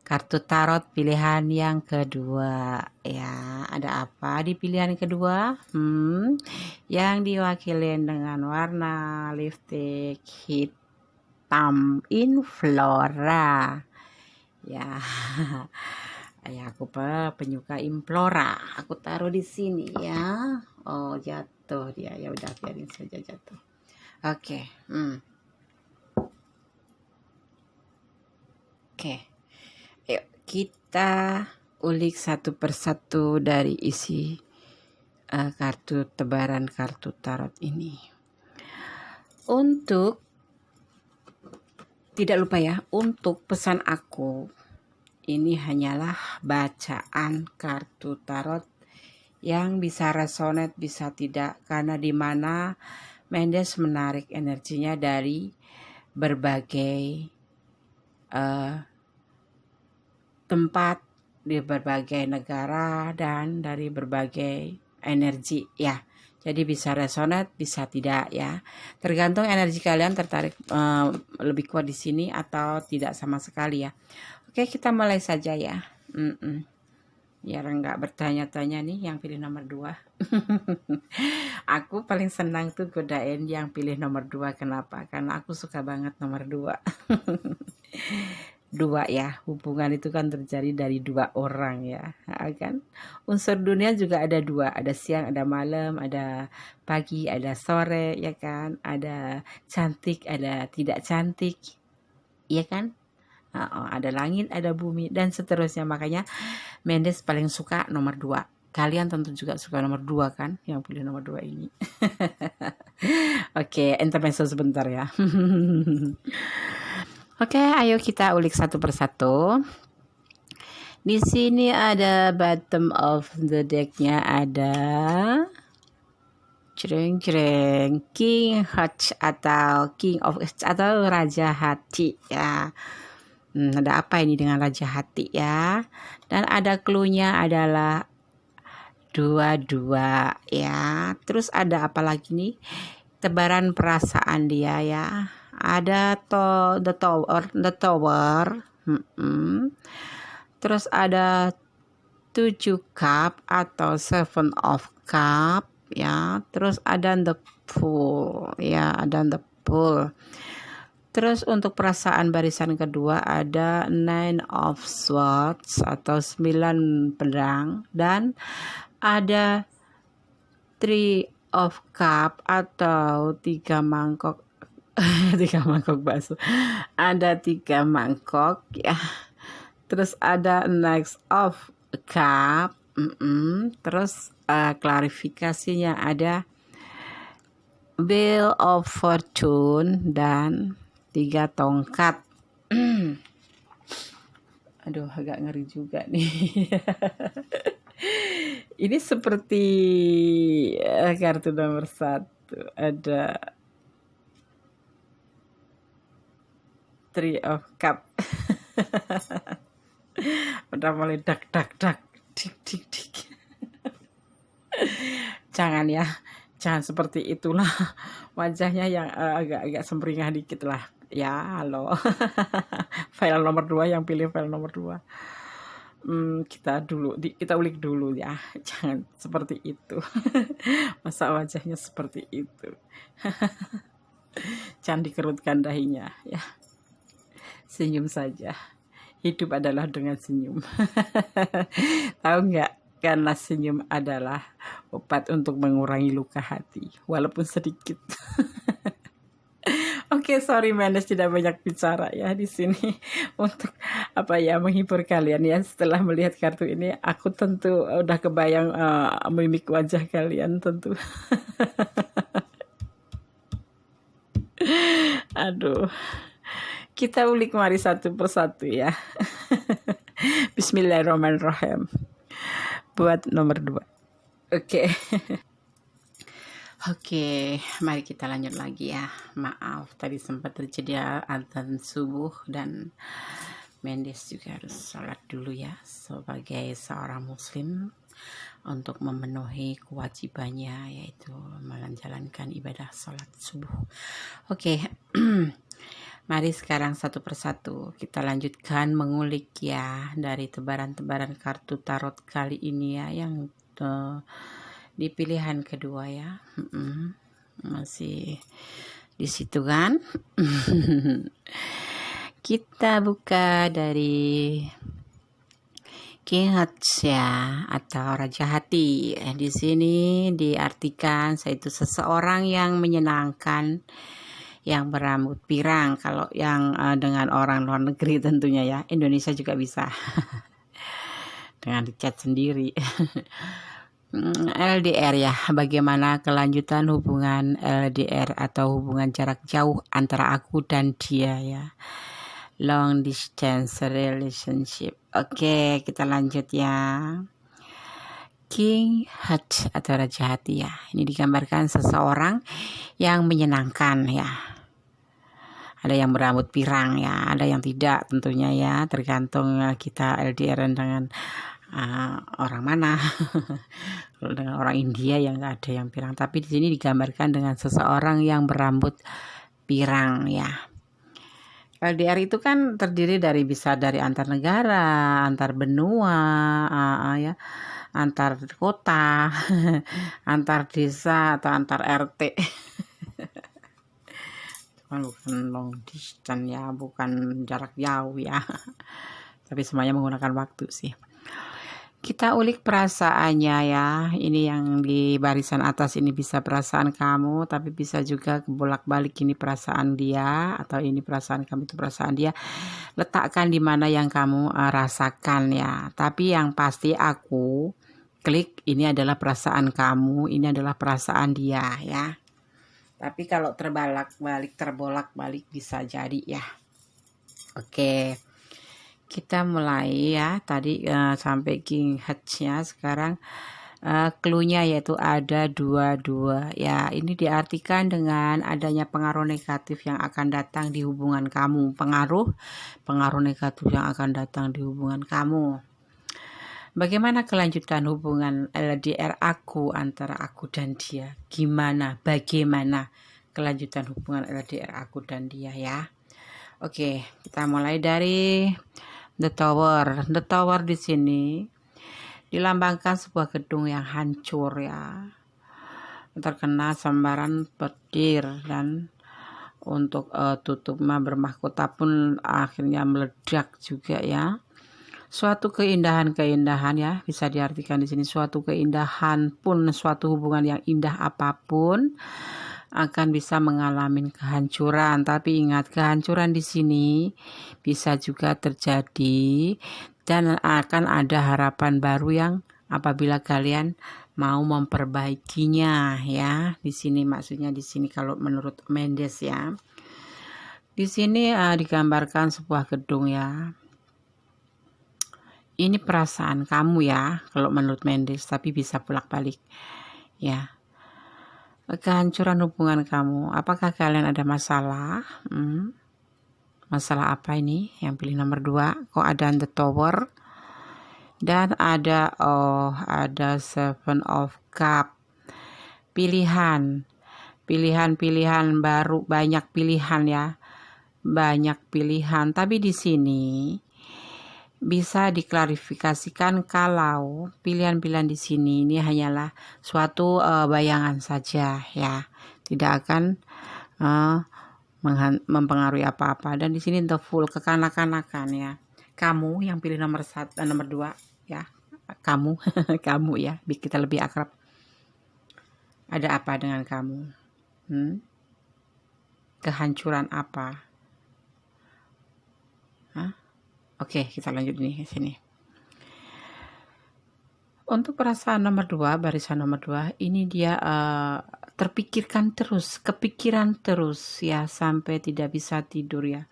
[SPEAKER 1] kartu tarot pilihan yang kedua ya. Ada apa di pilihan kedua? Yang diwakili dengan warna lipstick hitam Inflora ya. Ya, aku penyuka Implora. Aku taruh di sini ya. Oh, jatuh dia. Ya udah, biarin saja jatuh. Oke. Oke. Yuk kita ulik satu persatu dari isi kartu tebaran kartu tarot ini. Untuk tidak lupa ya, untuk pesan aku, ini hanyalah bacaan kartu tarot yang bisa resonate, bisa tidak, karena dimana Mendes menarik energinya dari berbagai tempat, di berbagai negara, dan dari berbagai energi ya. Jadi bisa resonate, bisa tidak ya. Tergantung energi kalian tertarik lebih kuat di sini atau tidak sama sekali ya. Oke, kita mulai saja ya. Biar nggak bertanya-tanya nih yang pilih nomor 2. Aku paling senang tuh godain yang pilih nomor 2. Kenapa? Karena aku suka banget nomor 2. 2 ya, hubungan itu kan terjadi dari 2 orang ya, kan? Unsur dunia juga ada 2, ada siang, ada malam, ada pagi, ada sore ya kan? Ada cantik, ada tidak cantik, iya kan? Ada langit, ada bumi, dan seterusnya. Makanya Mendes paling suka nomor 2. Kalian tentu juga suka nomor 2 kan, yang pilih nomor 2 ini. Oke, intermezzo sebentar ya. Oke, ayo kita ulik satu persatu. Di sini ada bottom of the deck-nya, ada jreng King Hearts atau King of Hearts atau Raja Hati ya. Ada apa ini dengan Raja Hati ya? Dan ada clue-nya adalah 22 ya. Terus ada apa lagi nih? Tebaran perasaan dia ya. Ada the tower. Terus ada 7 cup atau 7 of cup ya. Terus ada the pool ya, ada the full. Terus untuk perasaan barisan kedua ada Nine of Swords atau 9 pedang, dan ada Three of Cup atau 3 mangkok 3 mangkok bakso. Ada 3 mangkok ya. Terus ada Next of Cup. Terus klarifikasinya ada Wheel of Fortune dan 3 tongkat. Aduh, agak ngeri juga nih. Ini seperti kartu nomor 1 ada Three of Cup. Udah mulai dak dik dik. Jangan ya, jangan seperti itulah. Wajahnya yang agak-agak semringah dikit lah. Ya, halo. File nomor 2 yang pilih file nomor 2. Kita ulik dulu ya. Jangan seperti itu. Masa wajahnya seperti itu. Jangan dikerutkan dahinya ya. Senyum saja. Hidup adalah dengan senyum. Tahu nggak? Karena senyum adalah obat untuk mengurangi luka hati, walaupun sedikit. Oke, sorry Menes tidak banyak bicara ya di sini untuk menghibur kalian ya. Setelah melihat kartu ini, aku tentu udah kebayang mimik wajah kalian tentu. Aduh, kita ulik mari satu persatu ya. Bismillahirrahmanirrahim. Buat nomor 2. Oke. Oke, mari kita lanjut lagi ya. Maaf, tadi sempat terjadi adzan subuh dan Mendes juga harus sholat dulu ya sebagai seorang muslim untuk memenuhi kewajibannya, yaitu menjalankan ibadah sholat subuh. Oke, mari sekarang satu persatu kita lanjutkan mengulik ya dari tebaran-tebaran kartu tarot kali ini ya, yang di pilihan kedua ya. Masih di situ kan. Kita buka dari King Hearts ya, atau Raja Hati. Di sini diartikan yaitu seseorang yang menyenangkan, yang berambut pirang. Kalau yang dengan orang luar negeri tentunya ya, Indonesia juga bisa. Dengan dicat sendiri. LDR ya, bagaimana kelanjutan hubungan LDR atau hubungan jarak jauh antara aku dan dia ya, long distance relationship. Oke, kita lanjut ya. King Heart atau Raja Hati ya, ini digambarkan seseorang yang menyenangkan ya. Ada yang berambut pirang ya, ada yang tidak tentunya ya, tergantung kita LDR dengan orang mana. Kalau dengan orang India yang nggak ada yang pirang, tapi di sini digambarkan dengan seseorang yang berambut pirang ya. LDR itu kan terdiri bisa dari antar negara, antar benua, ya, antar kota, antar desa atau antar RT. Bukan long distance ya, bukan jarak jauh ya. Tapi semuanya menggunakan waktu sih. Kita ulik perasaannya ya. Ini yang di barisan atas ini bisa perasaan kamu, tapi bisa juga bolak-balik ini perasaan dia, atau ini perasaan kamu itu perasaan dia. Letakkan di mana yang kamu rasakan ya. Tapi yang pasti aku klik ini adalah perasaan kamu, ini adalah perasaan dia ya. Tapi kalau terbolak-balik bisa jadi ya. Oke. Kita mulai ya, tadi sampai King Hearts-nya. Sekarang clue-nya yaitu ada 22 ya. Ini diartikan dengan adanya pengaruh negatif yang akan datang di hubungan kamu. Pengaruh negatif yang akan datang di hubungan kamu. Bagaimana kelanjutan hubungan LDR aku antara aku dan dia? Bagaimana kelanjutan hubungan LDR aku dan dia ya? Oke, kita mulai dari The Tower. The Tower di sini dilambangkan sebuah gedung yang hancur ya, terkena sambaran petir dan untuk tutup bermahkota pun akhirnya meledak juga ya. Suatu keindahan ya, bisa diartikan di sini suatu keindahan pun, suatu hubungan yang indah apapun akan bisa mengalami kehancuran. Tapi ingat, kehancuran di sini bisa juga terjadi dan akan ada harapan baru yang apabila kalian mau memperbaikinya ya. Di sini maksudnya di sini kalau menurut Mendes ya. Di sini digambarkan sebuah gedung ya. Ini perasaan kamu ya, kalau menurut Mendes, tapi bisa bolak-balik ya. Kehancuran hubungan kamu, apakah kalian ada masalah? Masalah apa ini? Yang pilih nomor 2, kok ada the tower dan ada seven of cup. Pilihan baru, banyak pilihan ya, banyak pilihan. Tapi di sini bisa diklarifikasikan kalau pilihan-pilihan di sini ini hanyalah suatu bayangan saja ya, tidak akan mempengaruhi apa-apa. Dan di sini the full, kekanak-kanakan ya. Kamu yang pilih nomor 2 ya, kamu kamu ya, kita lebih akrab. Ada apa dengan kamu? Kehancuran apa? Oke, kita lanjut nih ke sini. Untuk perasaan nomor 2, barisan nomor 2, ini dia kepikiran terus ya, sampai tidak bisa tidur ya.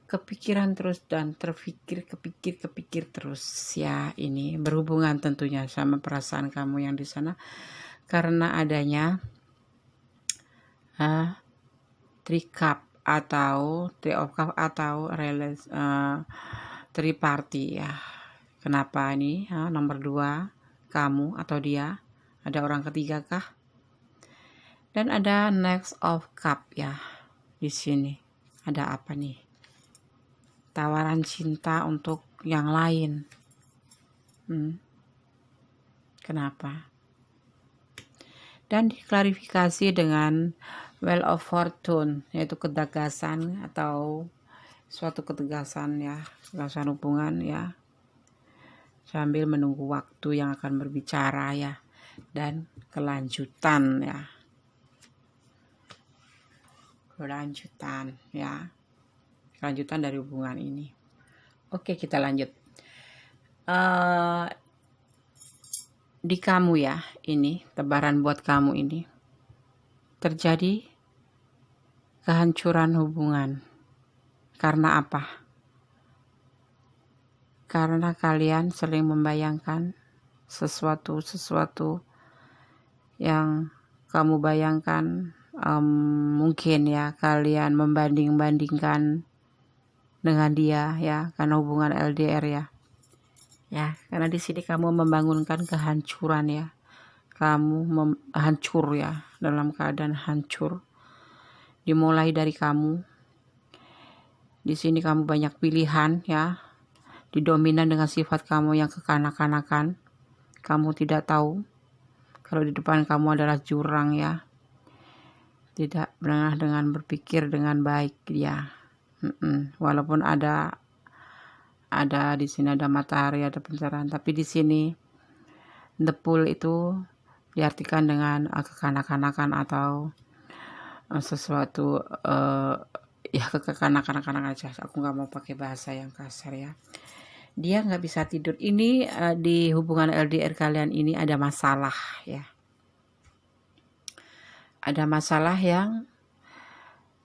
[SPEAKER 1] Kepikiran terus dan kepikir terus ya. Ini berhubungan tentunya sama perasaan kamu yang di sana karena adanya three cup atau three of cup atau triparty ya. Kenapa ini nomor 2 kamu atau dia, ada orang ketiga kah? Dan ada next of cup ya. Di sini ada apa nih? Tawaran cinta untuk yang lain. Kenapa? Dan diklarifikasi dengan Wheel of Fortune, yaitu ketegasan atau suatu ketegasan ya, ketegasan hubungan ya, sambil menunggu waktu yang akan berbicara ya, dan kelanjutan ya, kelanjutan dari hubungan ini. Oke, kita lanjut. Di kamu ya, ini tebaran buat kamu ini terjadi kehancuran hubungan. Karena apa? Karena kalian sering membayangkan sesuatu yang kamu bayangkan, mungkin ya kalian membanding-bandingkan dengan dia ya, karena hubungan LDR ya, karena di sini kamu membangunkan kehancuran ya, kamu hancur ya, dalam keadaan hancur, dimulai dari kamu. Di sini kamu banyak pilihan ya, didominan dengan sifat kamu yang kekanak-kanakan. Kamu tidak tahu kalau di depan kamu adalah jurang ya, tidak pernah dengan berpikir dengan baik ya. Walaupun ada di sini ada matahari, ada pencerahan, tapi di sini the pool itu diartikan dengan kekanak-kanakan atau sesuatu ya, kekanak-kanakan aja. Aku nggak mau pakai bahasa yang kasar ya. Dia nggak bisa tidur. Ini di hubungan LDR kalian ini ada masalah ya. Ada masalah yang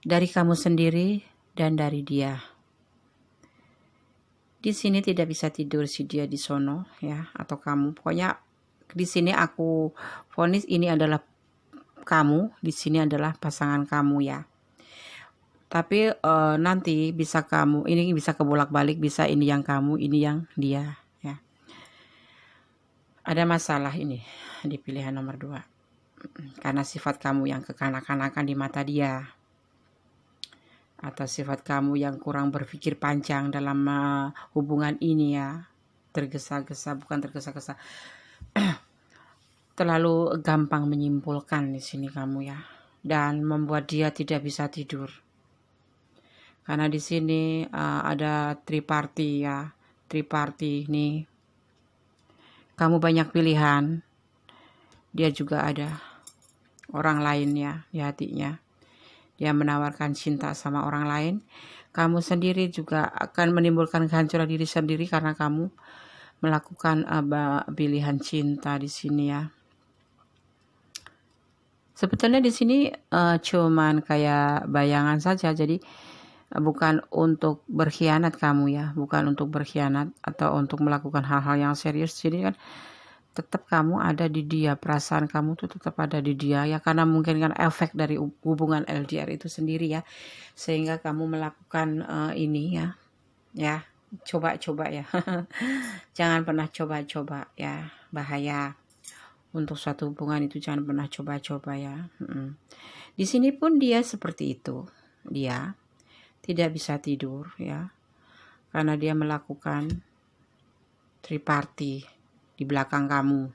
[SPEAKER 1] dari kamu sendiri dan dari dia. Di sini tidak bisa tidur si dia di sono ya, atau kamu. Pokoknya di sini aku vonis ini adalah kamu, di sini adalah pasangan kamu ya. Tapi nanti bisa kamu, ini bisa kebolak-balik, bisa ini yang kamu, ini yang dia ya. Ada masalah ini di pilihan nomor 2. Karena sifat kamu yang kekanak-kanakan di mata dia, atau sifat kamu yang kurang berpikir panjang dalam hubungan ini ya. Tergesa-gesa, bukan tergesa-gesa. Terlalu gampang menyimpulkan di sini kamu ya. Dan membuat dia tidak bisa tidur. Karena di sini ada triparty ya, triparty nih. Kamu banyak pilihan, dia juga ada orang lainnya di hatinya. Dia menawarkan cinta sama orang lain. Kamu sendiri juga akan menimbulkan kehancuran diri sendiri karena kamu melakukan pilihan cinta di sini ya. Sebetulnya di sini cuman kayak bayangan saja, jadi bukan untuk berkhianat kamu ya, bukan untuk berkhianat atau untuk melakukan hal-hal yang serius. Jadi kan tetap kamu ada di dia, perasaan kamu tuh tetap ada di dia ya, karena mungkin kan efek dari hubungan LDR itu sendiri ya, sehingga kamu melakukan ini ya coba-coba ya. Jangan pernah coba-coba ya, bahaya untuk suatu hubungan itu, jangan pernah coba-coba ya. Di sini pun dia seperti itu, dia tidak bisa tidur ya, karena dia melakukan triparty di belakang kamu.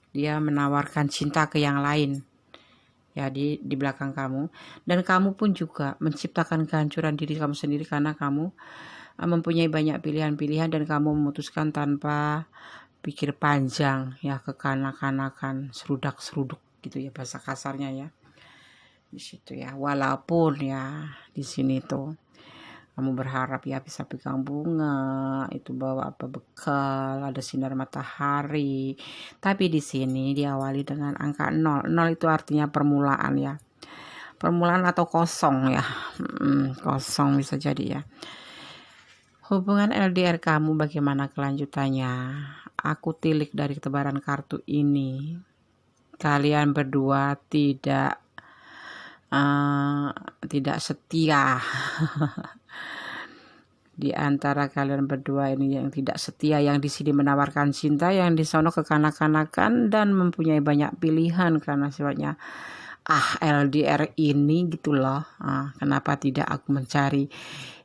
[SPEAKER 1] Dia menawarkan cinta ke yang lain ya di belakang kamu, dan kamu pun juga menciptakan kehancuran diri kamu sendiri karena kamu mempunyai banyak pilihan-pilihan dan kamu memutuskan tanpa pikir panjang ya, kekanak-kanakan, serudak-seruduk gitu ya bahasa kasarnya ya di situ ya. Walaupun ya di sini tuh kamu berharap ya bisa pegang bunga, itu bawa apa bekal, ada sinar matahari. Tapi di sini diawali dengan angka 0. 0 itu artinya permulaan ya. Permulaan atau kosong ya. Kosong bisa jadi ya. Hubungan LDR kamu bagaimana kelanjutannya? Aku tilik dari tebaran kartu ini. Kalian berdua tidak setia. Di antara kalian berdua ini yang tidak setia, yang di sini menawarkan cinta, yang di sana kekanak-kanakan dan mempunyai banyak pilihan karena sifatnya LDR ini gitu loh. Kenapa tidak aku mencari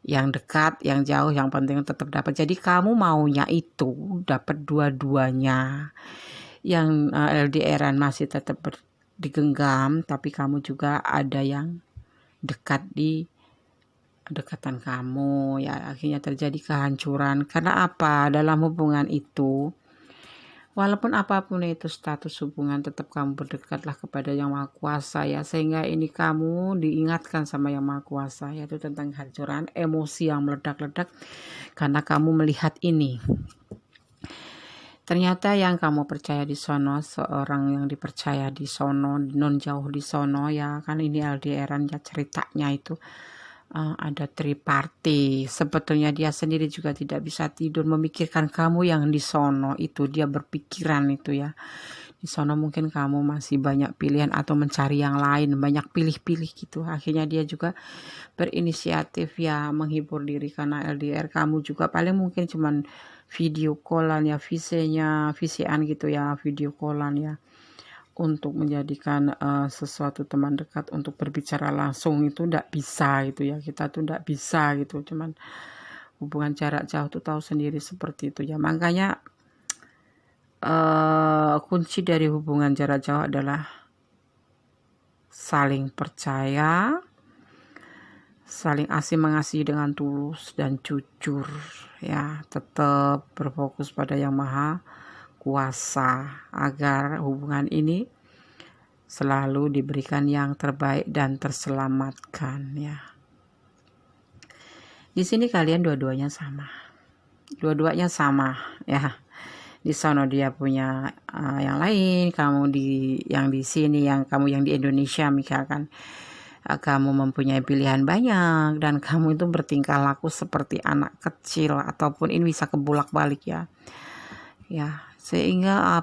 [SPEAKER 1] yang dekat, yang jauh, yang penting tetap dapat. Jadi kamu maunya itu dapat dua-duanya. Yang LDR-an masih tetap digenggam, tapi kamu juga ada yang dekat di dekatan kamu ya, akhirnya terjadi kehancuran. Karena apa? Dalam hubungan itu, walaupun apapun itu status hubungan, tetap kamu berdekatlah kepada Yang Maha Kuasa ya, sehingga ini kamu diingatkan sama Yang Maha Kuasa, yaitu tentang kehancuran emosi yang meledak-ledak karena kamu melihat ini. Ternyata yang kamu percaya di sono, seorang yang dipercaya di sono, non jauh di sono ya, kan ini LDR-an ya ceritanya itu. Ada triparty. Sebetulnya dia sendiri juga tidak bisa tidur memikirkan kamu yang di sono itu, dia berpikiran itu ya. Di sono mungkin kamu masih banyak pilihan atau mencari yang lain, banyak pilih-pilih gitu. Akhirnya dia juga berinisiatif ya menghibur diri karena LDR. Kamu juga paling mungkin cuman video callan ya, VC-an gitu ya, video callan ya, untuk menjadikan sesuatu teman dekat untuk berbicara langsung itu ndak bisa gitu ya, kita tuh ndak bisa gitu. Cuman hubungan jarak jauh tuh tahu sendiri seperti itu ya. Makanya kunci dari hubungan jarak jauh adalah saling percaya, saling asih mengasihi dengan tulus dan jujur ya, tetap berfokus pada Yang Maha Kuasa agar hubungan ini selalu diberikan yang terbaik dan terselamatkan ya. Di sini kalian dua-duanya sama ya. Di sana dia punya yang lain, kamu yang di sini, kamu yang di Indonesia misalkan, kamu mempunyai pilihan banyak dan kamu itu bertingkah laku seperti anak kecil, ataupun ini bisa kebolak-balik ya. Sehingga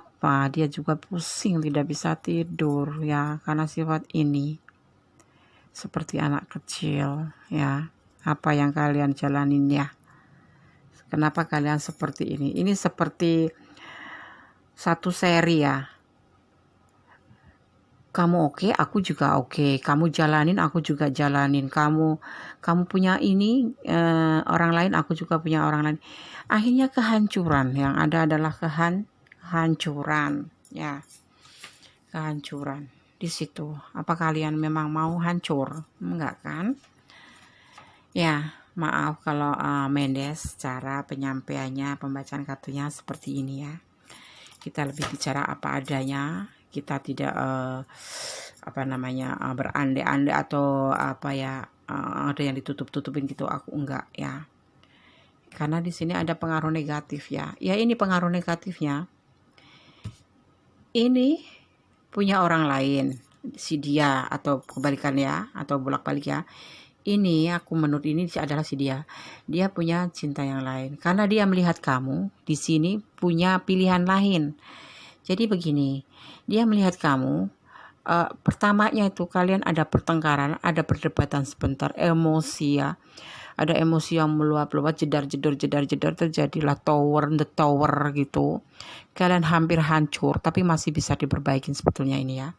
[SPEAKER 1] dia juga pusing, tidak bisa tidur ya, karena sifat ini seperti anak kecil ya. Apa yang kalian jalanin ya, kenapa kalian seperti ini? Ini seperti satu seri ya. Kamu oke, aku juga oke. Kamu jalanin, aku juga jalanin. Kamu punya ini orang lain, aku juga punya orang lain. Akhirnya kehancuran. Yang ada adalah kehancuran ya. Kehancuran di situ. Apa kalian memang mau hancur? Enggak kan? Ya, maaf kalau Mendes cara penyampaiannya, pembacaan kartunya seperti ini ya. Kita lebih bicara apa adanya, kita tidak berandai-andai atau ada yang ditutup-tutupin gitu. Aku enggak ya. Karena di sini ada pengaruh negatif ya. Ya ini pengaruh negatifnya. Ini punya orang lain, si dia atau kebalikannya atau bolak-balik ya. Ini menurut ini adalah si dia. Dia punya cinta yang lain. Karena dia melihat kamu di sini punya pilihan lain. Jadi begini, dia melihat kamu. Pertamanya itu kalian ada pertengkaran, ada perdebatan sebentar, emosi ya. Ada emosi yang meluap-luap, jedar-jedor terjadilah the tower gitu. Kalian hampir hancur, tapi masih bisa diperbaikin sebetulnya ini ya.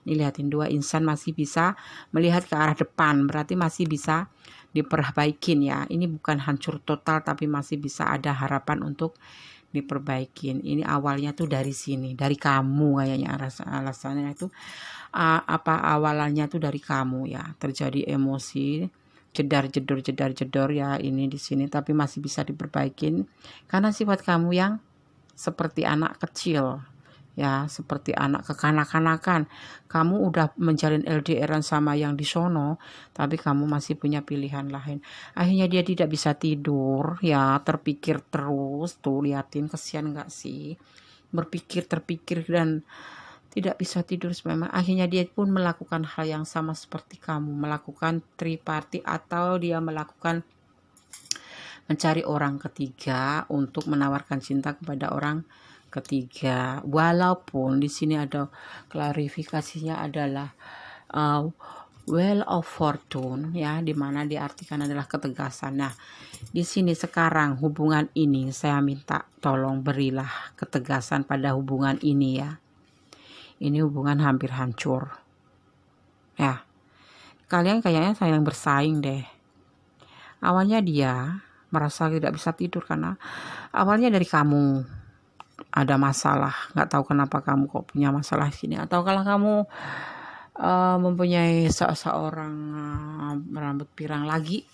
[SPEAKER 1] Ini lihatin, dua insan masih bisa melihat ke arah depan, berarti masih bisa diperbaikin ya. Ini bukan hancur total, tapi masih bisa ada harapan untuk diperbaikin. Ini awalnya tuh dari sini, dari kamu kayaknya alasannya itu awalannya tuh dari kamu ya. Terjadi emosi jedar-jedor ya ini di sini, tapi masih bisa diperbaikin karena sifat kamu yang seperti anak kecil ya, seperti anak kekanak-kanakan. Kamu udah menjalin LDRan sama yang di sono, tapi kamu masih punya pilihan lain. Akhirnya dia tidak bisa tidur ya, terpikir terus. Tuh liatin, kesian gak sih? Terpikir dan tidak bisa tidur memang. Akhirnya dia pun melakukan hal yang sama seperti kamu, melakukan triparty atau dia melakukan mencari orang ketiga untuk menawarkan cinta kepada orang ketiga. Walaupun di sini ada klarifikasinya adalah Wheel of Fortune ya, dimana diartikan adalah ketegasan. Nah, di sini sekarang hubungan ini saya minta tolong berilah ketegasan pada hubungan ini ya. Ini hubungan hampir hancur. Ya, kalian kayaknya saling bersaing deh. Awalnya dia merasa tidak bisa tidur karena awalnya dari kamu ada masalah, nggak tahu kenapa kamu kok punya masalah sini, atau kalau kamu mempunyai seorang rambut pirang lagi.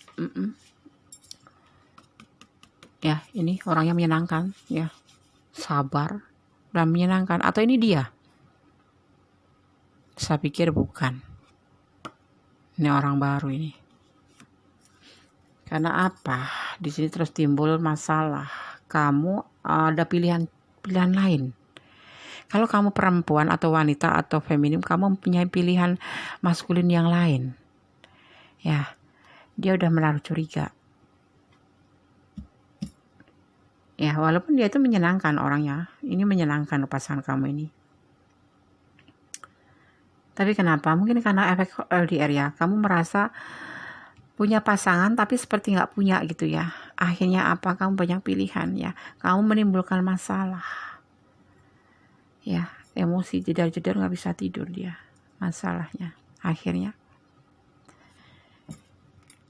[SPEAKER 1] Ya, ini orangnya menyenangkan ya, sabar dan menyenangkan. Atau ini dia? Saya pikir bukan. Ini orang baru ini. Karena apa? Di sini terus timbul masalah. Kamu ada pilihan lain. Kalau kamu perempuan atau wanita atau feminim, kamu mempunyai pilihan maskulin yang lain. Ya, dia udah menaruh curiga. Ya, walaupun dia itu menyenangkan orangnya. Ini menyenangkan pasangan kamu ini. Tapi kenapa? Mungkin karena efek LDR ya. Kamu merasa punya pasangan tapi seperti nggak punya gitu ya. Akhirnya apa? Kamu banyak pilihan ya. Kamu menimbulkan masalah. Ya, emosi jedar-jedar nggak bisa tidur dia. Masalahnya akhirnya.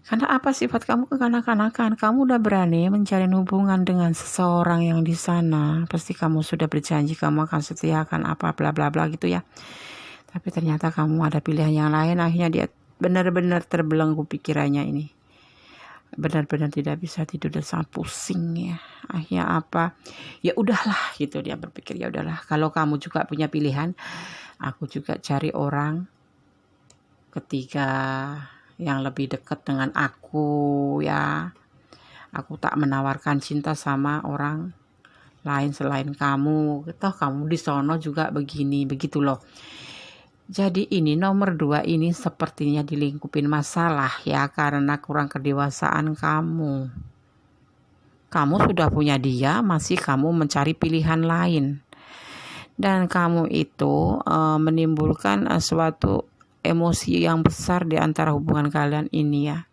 [SPEAKER 1] Karena apa? Sifat kamu kekanak-kanakan. Kamu udah berani menjalin hubungan dengan seseorang yang di sana. Pasti kamu sudah berjanji kamu akan setia, akan apa bla bla bla gitu ya. Tapi ternyata kamu ada pilihan yang lain. Akhirnya dia benar-benar terbelenggu pikirannya ini. Benar-benar tidak bisa tidur dan sangat pusing ya. Akhirnya apa? Ya udahlah gitu, dia berpikir ya udahlah. Kalau kamu juga punya pilihan, aku juga cari orang ketiga yang lebih dekat dengan aku ya. Aku tak menawarkan cinta sama orang lain selain kamu. Toh kamu di sono juga begini begitu loh. Jadi ini nomor 2 ini sepertinya dilingkupin masalah ya, karena kurang kedewasaan kamu. Kamu sudah punya dia, masih kamu mencari pilihan lain. Dan kamu itu menimbulkan suatu emosi yang besar di antara hubungan kalian ini ya.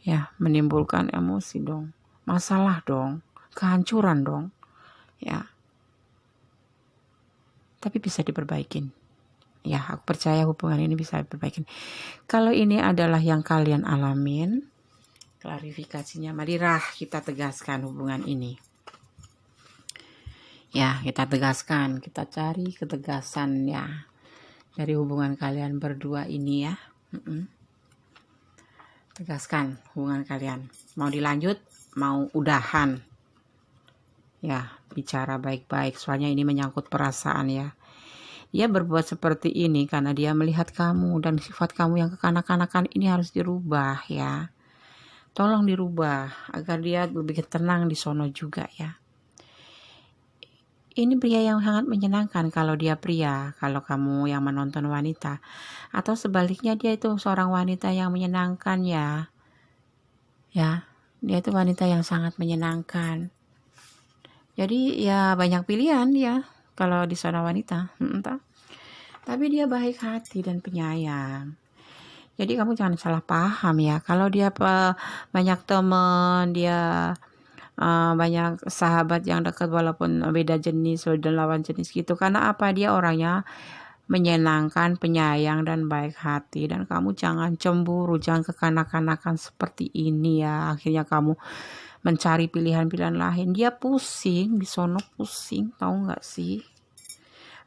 [SPEAKER 1] Ya, menimbulkan emosi dong. Masalah dong, kehancuran dong. Ya. Tapi bisa diperbaikin. Ya, aku percaya hubungan ini bisa diperbaiki. Kalau ini adalah yang kalian alamin, klarifikasinya marilah kita tegaskan hubungan ini. Ya, kita tegaskan, kita cari ketegasan ya dari hubungan kalian berdua ini ya. Tegaskan hubungan kalian. Mau dilanjut, mau udahan. Ya, bicara baik-baik. Soalnya ini menyangkut perasaan ya. Dia berbuat seperti ini karena dia melihat kamu dan sifat kamu yang kekanak-kanakan ini harus dirubah ya. Tolong dirubah agar dia lebih tenang di sono juga ya. Ini pria yang sangat menyenangkan kalau dia pria, kalau kamu yang menonton wanita. Atau sebaliknya dia itu seorang wanita yang menyenangkan ya. Ya, dia itu wanita yang sangat menyenangkan. Jadi ya banyak pilihan dia kalau di sana wanita. Entah. Tapi dia baik hati dan penyayang. Jadi kamu jangan salah paham ya. Kalau dia banyak teman, dia banyak sahabat yang dekat walaupun beda jenis dan lawan jenis gitu. Karena apa? Dia orangnya menyenangkan, penyayang dan baik hati. Dan kamu jangan cemburu, jangan kekanak-kanakan seperti ini ya. Akhirnya kamu mencari pilihan-pilihan lain. Dia pusing, di sono pusing, tahu nggak sih?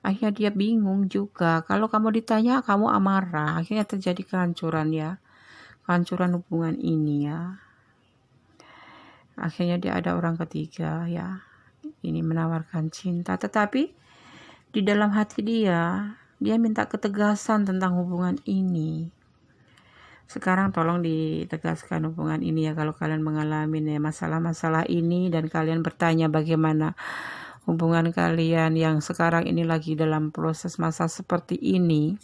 [SPEAKER 1] Akhirnya dia bingung juga. Kalau kamu ditanya, kamu amarah. Akhirnya terjadi kehancuran ya. Kehancuran hubungan ini ya. Akhirnya dia ada orang ketiga ya. Ini menawarkan cinta. Tetapi di dalam hati dia minta ketegasan tentang hubungan ini. Sekarang tolong ditegaskan hubungan ini ya. Kalau kalian mengalami masalah-masalah ini dan kalian bertanya bagaimana hubungan kalian yang sekarang ini lagi dalam proses masa seperti ini,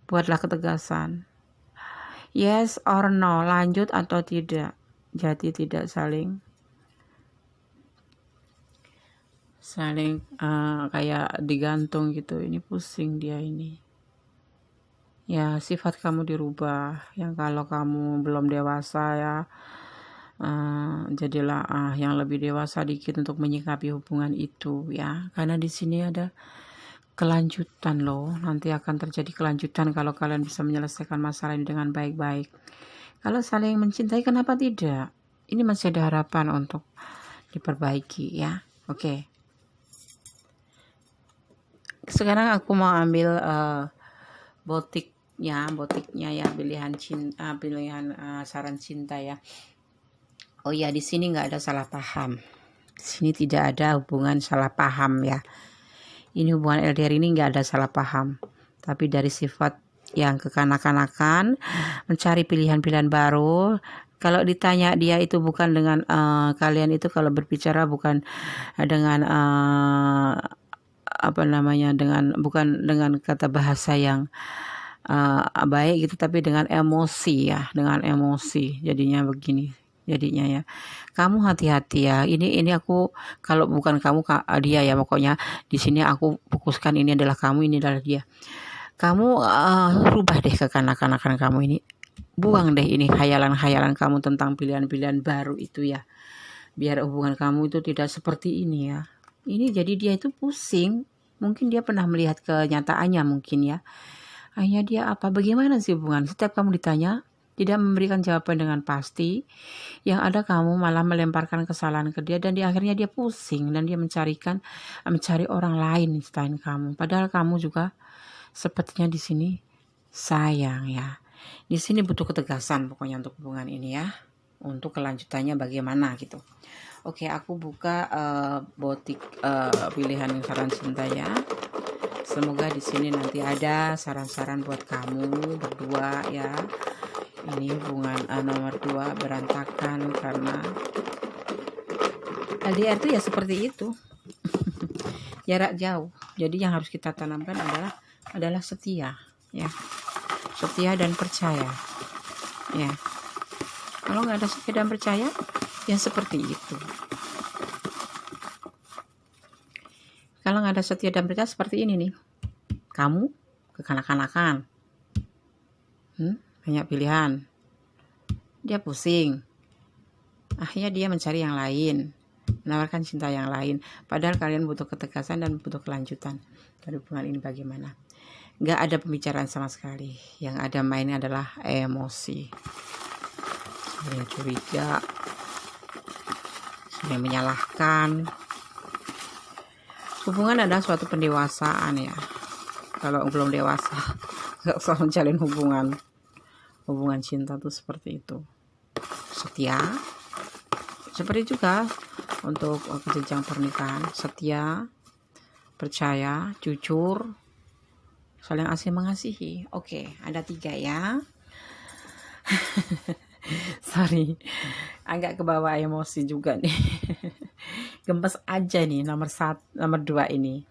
[SPEAKER 1] buatlah ketegasan. Yes or no, lanjut atau tidak. Jadi tidak saling kayak digantung gitu. Ini pusing dia ini. Ya, sifat kamu dirubah. Yang kalau kamu belum dewasa ya, jadilah yang lebih dewasa dikit untuk menyikapi hubungan itu ya. Karena di sini ada kelanjutan loh. Nanti akan terjadi kelanjutan kalau kalian bisa menyelesaikan masalah ini dengan baik-baik. Kalau saling mencintai, kenapa tidak? Ini masih ada harapan untuk diperbaiki ya. Oke. Sekarang aku mau ambil botiknya ya, pilihan saran cinta ya. Oh ya, di sini nggak ada salah paham. Di sini tidak ada hubungan salah paham ya. Ini hubungan LDR ini nggak ada salah paham. Tapi dari sifat yang kekanak-kanakan, mencari pilihan-pilihan baru. Kalau ditanya dia itu bukan dengan kalian itu kalau berbicara bukan dengan bukan dengan kata bahasa yang baik gitu, tapi dengan emosi ya, dengan emosi. Jadinya begini. Jadinya ya, kamu hati-hati ya. Ini aku kalau bukan kamu dia ya, pokoknya di sini aku fokuskan ini adalah kamu, ini adalah dia. Kamu rubah deh kekanak-kanakan kamu ini. Buang deh ini khayalan-khayalan kamu tentang pilihan-pilihan baru itu ya. Biar hubungan kamu itu tidak seperti ini ya. Ini jadi dia itu pusing. Mungkin dia pernah melihat kenyataannya mungkin ya. Hanya dia bagaimana sih hubungan? Setiap kamu ditanya, tidak memberikan jawaban dengan pasti, yang ada kamu malah melemparkan kesalahan ke dia dan di akhirnya dia pusing dan dia mencari orang lain selain kamu. Padahal kamu juga sepertinya di sini sayang ya. Di sini butuh ketegasan pokoknya untuk hubungan ini ya. Untuk kelanjutannya bagaimana gitu. Oke, aku buka botik pilihan saran cinta ya. Semoga di sini nanti ada saran-saran buat kamu berdua ya. Ini hubungan nomor 2 berantakan karena LDR itu ya seperti itu. Jarak jauh. Jadi yang harus kita tanamkan adalah setia ya. Setia dan percaya. Ya. Kalau nggak ada setia dan percaya, ya seperti itu. Kalau nggak ada setia dan percaya seperti ini nih. Kamu kekanak-kanakan. Banyak pilihan. Dia pusing. Akhirnya dia mencari yang lain. Menawarkan cinta yang lain. Padahal kalian butuh ketegasan dan butuh kelanjutan. Dari hubungan ini bagaimana? Nggak ada pembicaraan sama sekali. Yang ada mainnya adalah emosi. Saling curiga. Saling menyalahkan. Hubungan adalah suatu pendewasaan ya. Kalau belum dewasa, nggak usah menjalin hubungan. hubungan cinta tuh seperti itu, setia. Seperti juga untuk jenjang pernikahan, setia, percaya, jujur, saling asih mengasihi. Oke, ada 3 ya. Sorry, agak kebawa emosi juga nih. Gemes aja nih nomor 2 ini.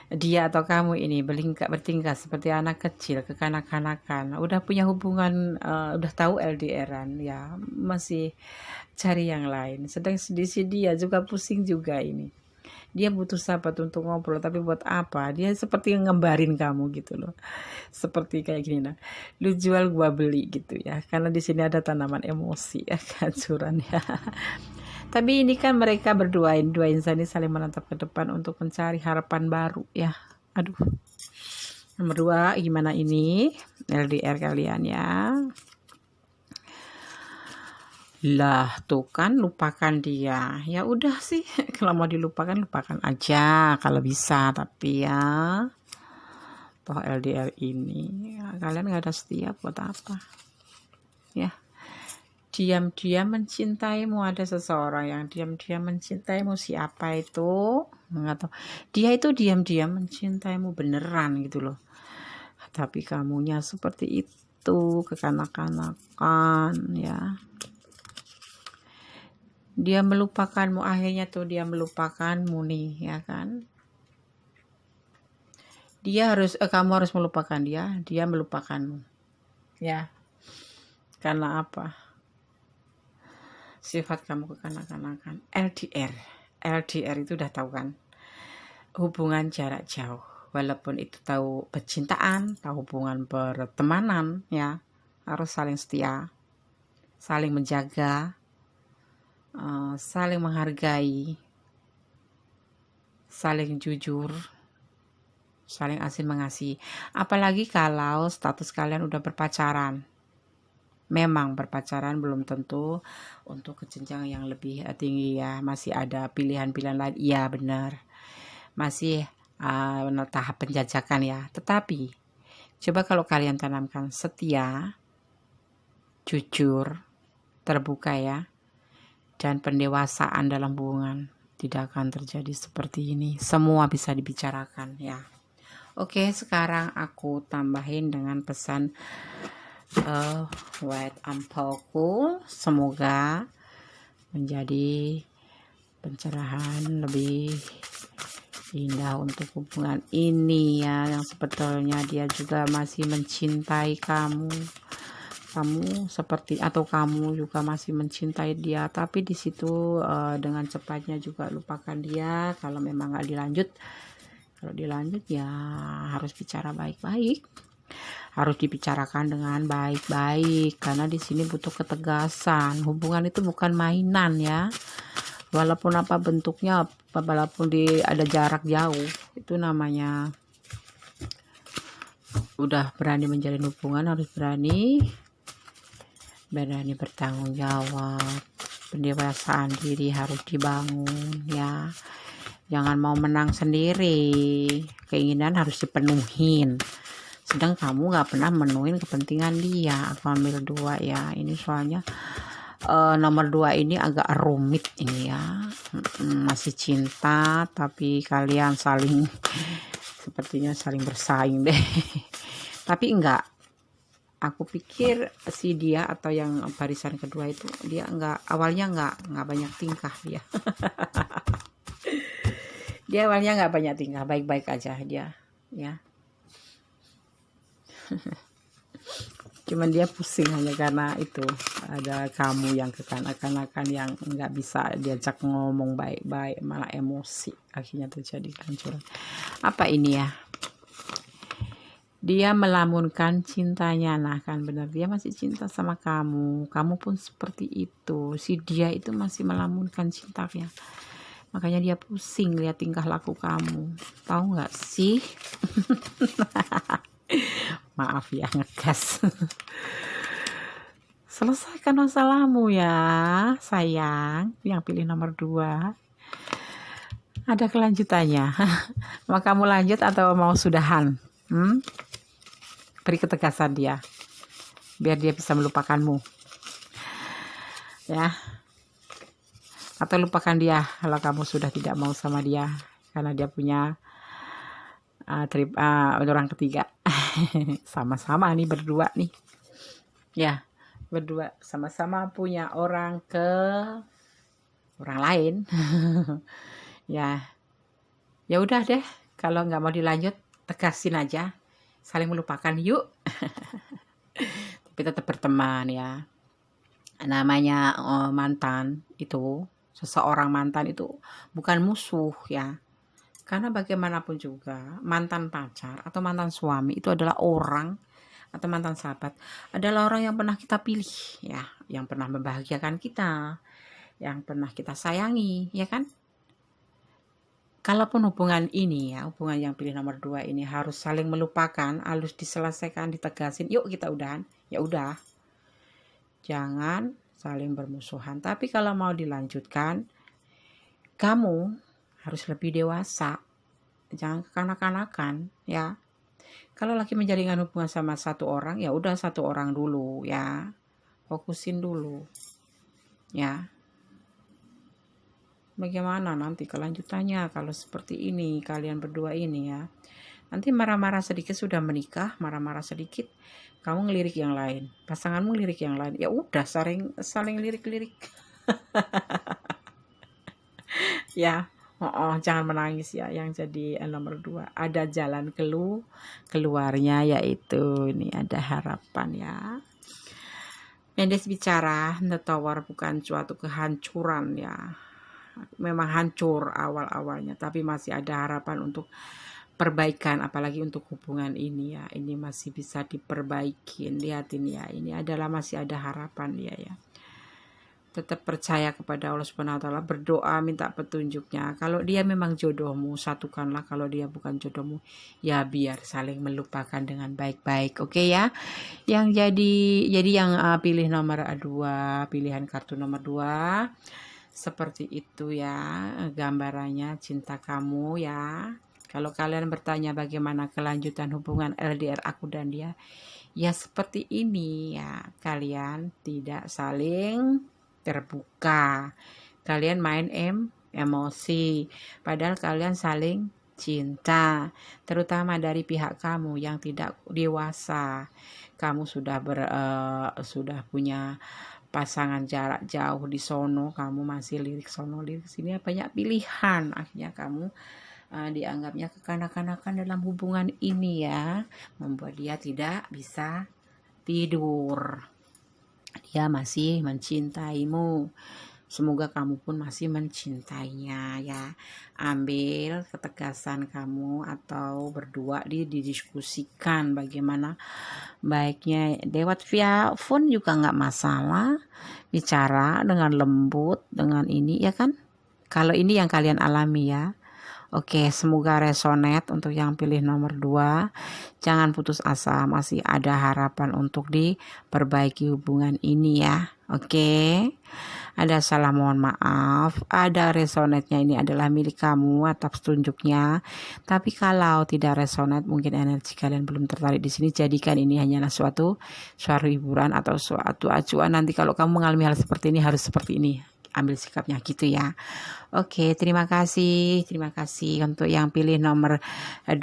[SPEAKER 1] Dia atau kamu ini bertingkah seperti anak kecil, kekanak-kanakan. Udah punya hubungan, udah tahu LDR-an ya, masih cari yang lain. Sedang sedih dia juga pusing juga ini. Dia butuh sahabat untuk ngobrol, tapi buat apa? Dia seperti ngembarin kamu gitu loh. Seperti kayak gini, nah, lu jual gua beli gitu ya. Karena di sini ada tanaman emosi ya, kancuran ya. Tapi ini kan mereka dua insan ini saling menatap ke depan untuk mencari harapan baru ya. Aduh. Nomor 2, gimana ini LDR kalian ya? Lah tuh kan, lupakan dia. Ya udah sih, kalau mau dilupakan lupakan aja kalau bisa. Tapi ya, toh LDR ini ya, kalian gak ada setia buat apa ya. Diam-diam mencintaimu, ada seseorang yang diam-diam mencintaimu. Siapa itu? Nggak tahu. Dia itu diam-diam mencintaimu beneran gitu loh, tapi kamunya seperti itu, kekanak-kanakan ya. Dia melupakanmu, akhirnya tuh dia melupakanmu nih ya kan. Kamu harus melupakan dia melupakanmu ya. Karena apa? Sifat kamu kekanak-kanakan. LDR itu udah tahu kan, hubungan jarak jauh. Walaupun itu tahu percintaan, tahu hubungan pertemanan ya, harus saling setia, saling menjaga, saling menghargai, saling jujur, saling asih mengasihi. Apalagi kalau status kalian udah berpacaran. Memang berpacaran belum tentu untuk ke jenjang yang lebih tinggi ya, masih ada pilihan-pilihan lain. Iya benar, masih tahap penjajakan ya. Tetapi coba kalau kalian tanamkan setia, jujur, terbuka ya, dan pendewasaan dalam hubungan, tidak akan terjadi seperti ini. Semua bisa dibicarakan ya. Oke, sekarang aku tambahin dengan pesan white ampelku. Semoga menjadi pencerahan lebih indah untuk hubungan ini ya, yang sebetulnya dia juga masih mencintai kamu seperti, atau kamu juga masih mencintai dia, tapi di situ dengan cepatnya juga lupakan dia kalau memang nggak dilanjut. Kalau dilanjut ya harus bicara baik-baik, harus dibicarakan dengan baik-baik, karena di sini butuh ketegasan. Hubungan itu bukan mainan ya, walaupun apa bentuknya, walaupun ada jarak jauh, itu namanya udah berani menjalin hubungan, harus berani bertanggung jawab. Pendewasaan diri harus dibangun ya. Jangan mau menang sendiri, keinginan harus dipenuhin. Sedang kamu gak pernah menuhin kepentingan dia. Aku ambil 2 ya. Ini soalnya nomor 2 ini agak rumit ini ya. Masih cinta tapi kalian saling sepertinya saling bersaing deh. Tapi enggak, aku pikir si dia atau yang barisan kedua itu, dia awalnya enggak banyak tingkah dia. Dia awalnya nggak banyak tingkah, baik-baik aja dia ya. Cuman dia pusing hanya karena itu ada kamu yang kekanak-kanakan, yang nggak bisa diajak ngomong baik-baik, malah emosi, akhirnya terjadi kehancuran. Apa ini ya? Dia melamunkan cintanya. Nah kan benar, dia masih cinta sama kamu, kamu pun seperti itu. Si dia itu masih melamunkan cintanya, makanya dia pusing lihat tingkah laku kamu. Tahu nggak sih? Maaf ya ngegas. Selesaikan masalahmu ya sayang, yang pilih nomor 2. Ada kelanjutannya. Mau kamu lanjut atau mau sudahan? Beri ketegasan dia. biar dia bisa melupakanmu ya, atau lupakan dia kalau kamu sudah tidak mau sama dia karena dia punya orang ketiga. Sama-sama nih berdua nih ya, berdua sama-sama punya orang lain. ya udah deh, kalau nggak mau dilanjut tegasin aja, saling melupakan yuk. Tapi tetap berteman ya. Namanya mantan itu, seseorang mantan itu bukan musuh ya, karena bagaimanapun juga mantan pacar atau mantan suami itu adalah orang, atau mantan sahabat adalah orang yang pernah kita pilih ya, yang pernah membahagiakan kita, yang pernah kita sayangi ya kan. Kalaupun hubungan ini ya, hubungan yang pilih nomor 2 ini harus saling melupakan, harus diselesaikan, ditegasin, yuk kita udahan, ya udah, jangan saling bermusuhan. Tapi kalau mau dilanjutkan, kamu harus lebih dewasa, jangan kekanak-kanakan ya. Kalau lagi menjalin hubungan sama satu orang, ya udah satu orang dulu ya, fokusin dulu ya. Bagaimana nanti kelanjutannya kalau seperti ini kalian berdua ini ya? Nanti marah-marah sedikit sudah menikah, marah-marah sedikit kamu ngelirik yang lain, pasanganmu ngelirik yang lain, ya udah saling lirik-lirik. ya. Jangan menangis ya, yang jadi nomor 2. Ada jalan keluarnya, yaitu ini ada harapan ya. Mendes bicara, the tower bukan suatu kehancuran ya. Memang hancur awal-awalnya, tapi masih ada harapan untuk perbaikan, apalagi untuk hubungan ini ya. Ini masih bisa diperbaikin, lihatin ya. Ini adalah masih ada harapan dia ya. Tetap percaya kepada Allah Subhanahu wa taala, berdoa minta petunjuknya. Kalau dia memang jodohmu, satukanlah. Kalau dia bukan jodohmu, ya biar saling melupakan dengan baik-baik. Oke ya. Yang jadi yang pilih nomor 2, pilihan kartu nomor 2. Seperti itu ya gambarannya cinta kamu ya. Kalau kalian bertanya bagaimana kelanjutan hubungan LDR aku dan dia, ya seperti ini ya, kalian tidak saling terbuka, kalian main emosi, padahal kalian saling cinta, terutama dari pihak kamu yang tidak dewasa. Kamu sudah punya pasangan jarak jauh di sono, kamu masih lirik sono lirik sini, banyak pilihan, akhirnya kamu dianggapnya kekanak-kanakan dalam hubungan ini ya, membuat dia tidak bisa tidur. Dia masih mencintaimu, semoga kamu pun masih mencintainya ya. Ambil ketegasan kamu atau berdua didiskusikan bagaimana baiknya, lewat via phone juga nggak masalah, bicara dengan lembut dengan ini ya kan. Kalau ini yang kalian alami ya. Oke, semoga resonate untuk yang pilih nomor 2. Jangan putus asa, masih ada harapan untuk diperbaiki hubungan ini ya. Oke. Ada salah mohon maaf, ada resonate-nya ini adalah milik kamu atas tunjuknya. Tapi kalau tidak resonate, mungkin energi kalian belum tertarik di sini, jadikan ini hanyalah suatu hiburan atau suatu acuan. Nanti kalau kamu mengalami hal seperti ini harus seperti ini, ambil sikapnya gitu ya. Oke, terima kasih untuk yang pilih nomor 2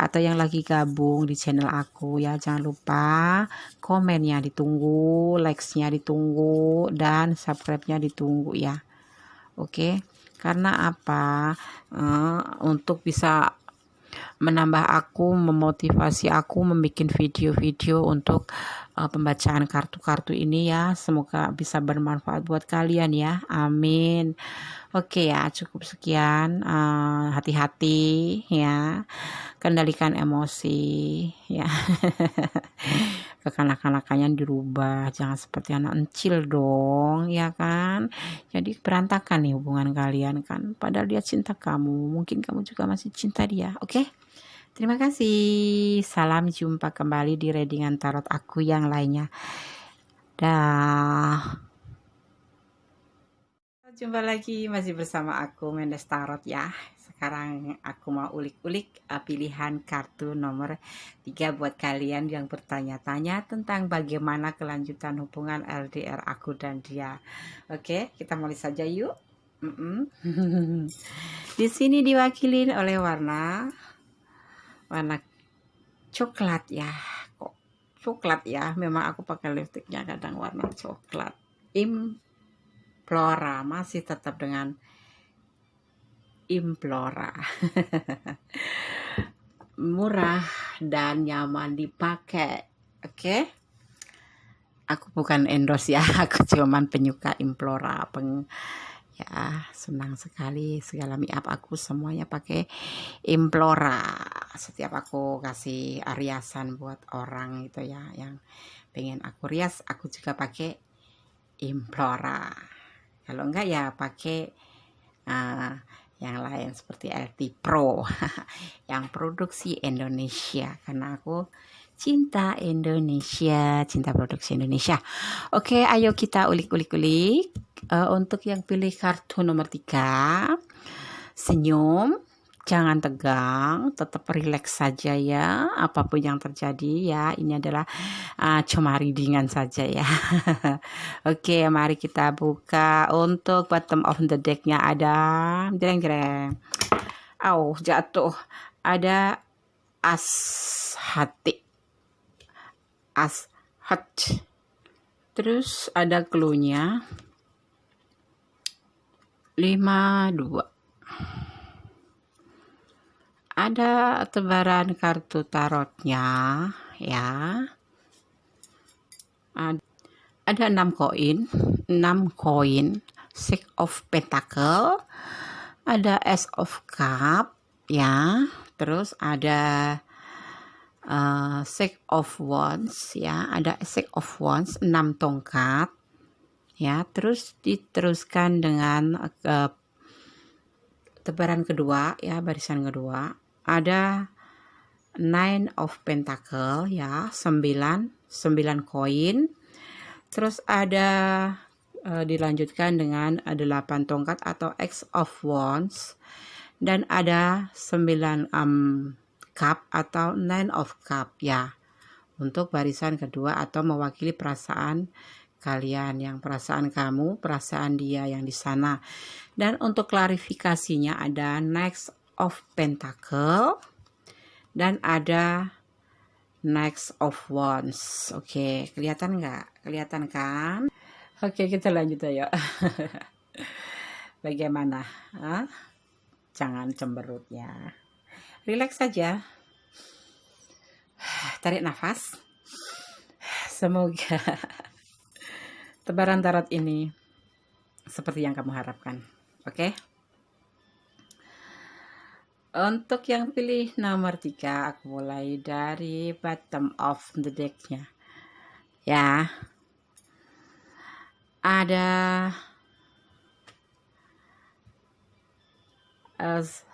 [SPEAKER 1] atau yang lagi gabung di channel aku ya. Jangan lupa komennya ditunggu, likes-nya ditunggu, dan subscribe-nya ditunggu ya. Oke, karena apa? Untuk bisa menambah aku, memotivasi aku membuat video-video untuk pembacaan kartu-kartu ini ya. Semoga bisa bermanfaat buat kalian ya, amin. Oke ya, cukup sekian. Hati-hati ya, kendalikan emosi ya. Kekanak-kanakannya dirubah, jangan seperti anak kecil dong ya kan. Jadi berantakan nih hubungan kalian kan, padahal dia cinta kamu, mungkin kamu juga masih cinta dia. Oke, terima kasih, salam jumpa kembali di readingan tarot aku yang lainnya. Dah, jumpa lagi masih bersama aku Mendes Tarot ya. sekarang aku mau ulik-ulik pilihan kartu nomor 3 buat kalian yang bertanya-tanya tentang bagaimana kelanjutan hubungan LDR aku dan dia. Oke, kita mulai saja yuk. Di sini diwakilin oleh warna coklat ya. Kok coklat ya? Memang aku pakai lipstiknya kadang warna coklat. Implora, masih tetap dengan Implora. Murah dan nyaman dipakai. Oke. Aku bukan endorse ya, aku cuman penyuka Implora. Ya, senang sekali segala make up aku semuanya pakai Implora. Setiap aku kasih riasan buat orang itu ya yang pengen aku rias, aku juga pakai Implora. Kalau enggak ya pakai yang lain seperti LT Pro yang produksi Indonesia, karena aku cinta Indonesia, cinta produksi Indonesia. Oke, ayo kita ulik-ulik. Untuk yang pilih kartu nomor 3, senyum, jangan tegang, tetap rileks saja ya, apapun yang terjadi ya. Ini adalah cuma readingan saja ya. Oke, mari kita buka. Untuk bottom of the decknya ada jreng. Jatuh. Ada as hati, as hati. Terus ada clue-nya 52. Ada tebaran kartu tarotnya ya. Ada 6 koin, Six of Pentacle, ada Ace of Cup ya. Terus ada Six of Wands ya, ada Six of Wands, 6 tongkat ya. Terus diteruskan dengan tebaran kedua ya, barisan kedua ada Nine of Pentacle ya, 9 koin. Terus ada dilanjutkan dengan 8 tongkat atau X of Wands, dan ada 9 cup atau 9 of cup ya, untuk barisan kedua atau mewakili perasaan kalian, yang perasaan kamu, perasaan dia yang di sana. Dan untuk klarifikasinya ada Next of Pentacle dan ada Next of Wands. Oke, kelihatan nggak? Kelihatan kan? Oke, kita lanjut ayo. Bagaimana? Jangan cemberutnya. Relax saja. Tarik nafas. Semoga tebaran tarot ini seperti yang kamu harapkan. Oke? Untuk yang pilih nomor 3, aku mulai dari bottom of the deck-nya. Ya. Ada as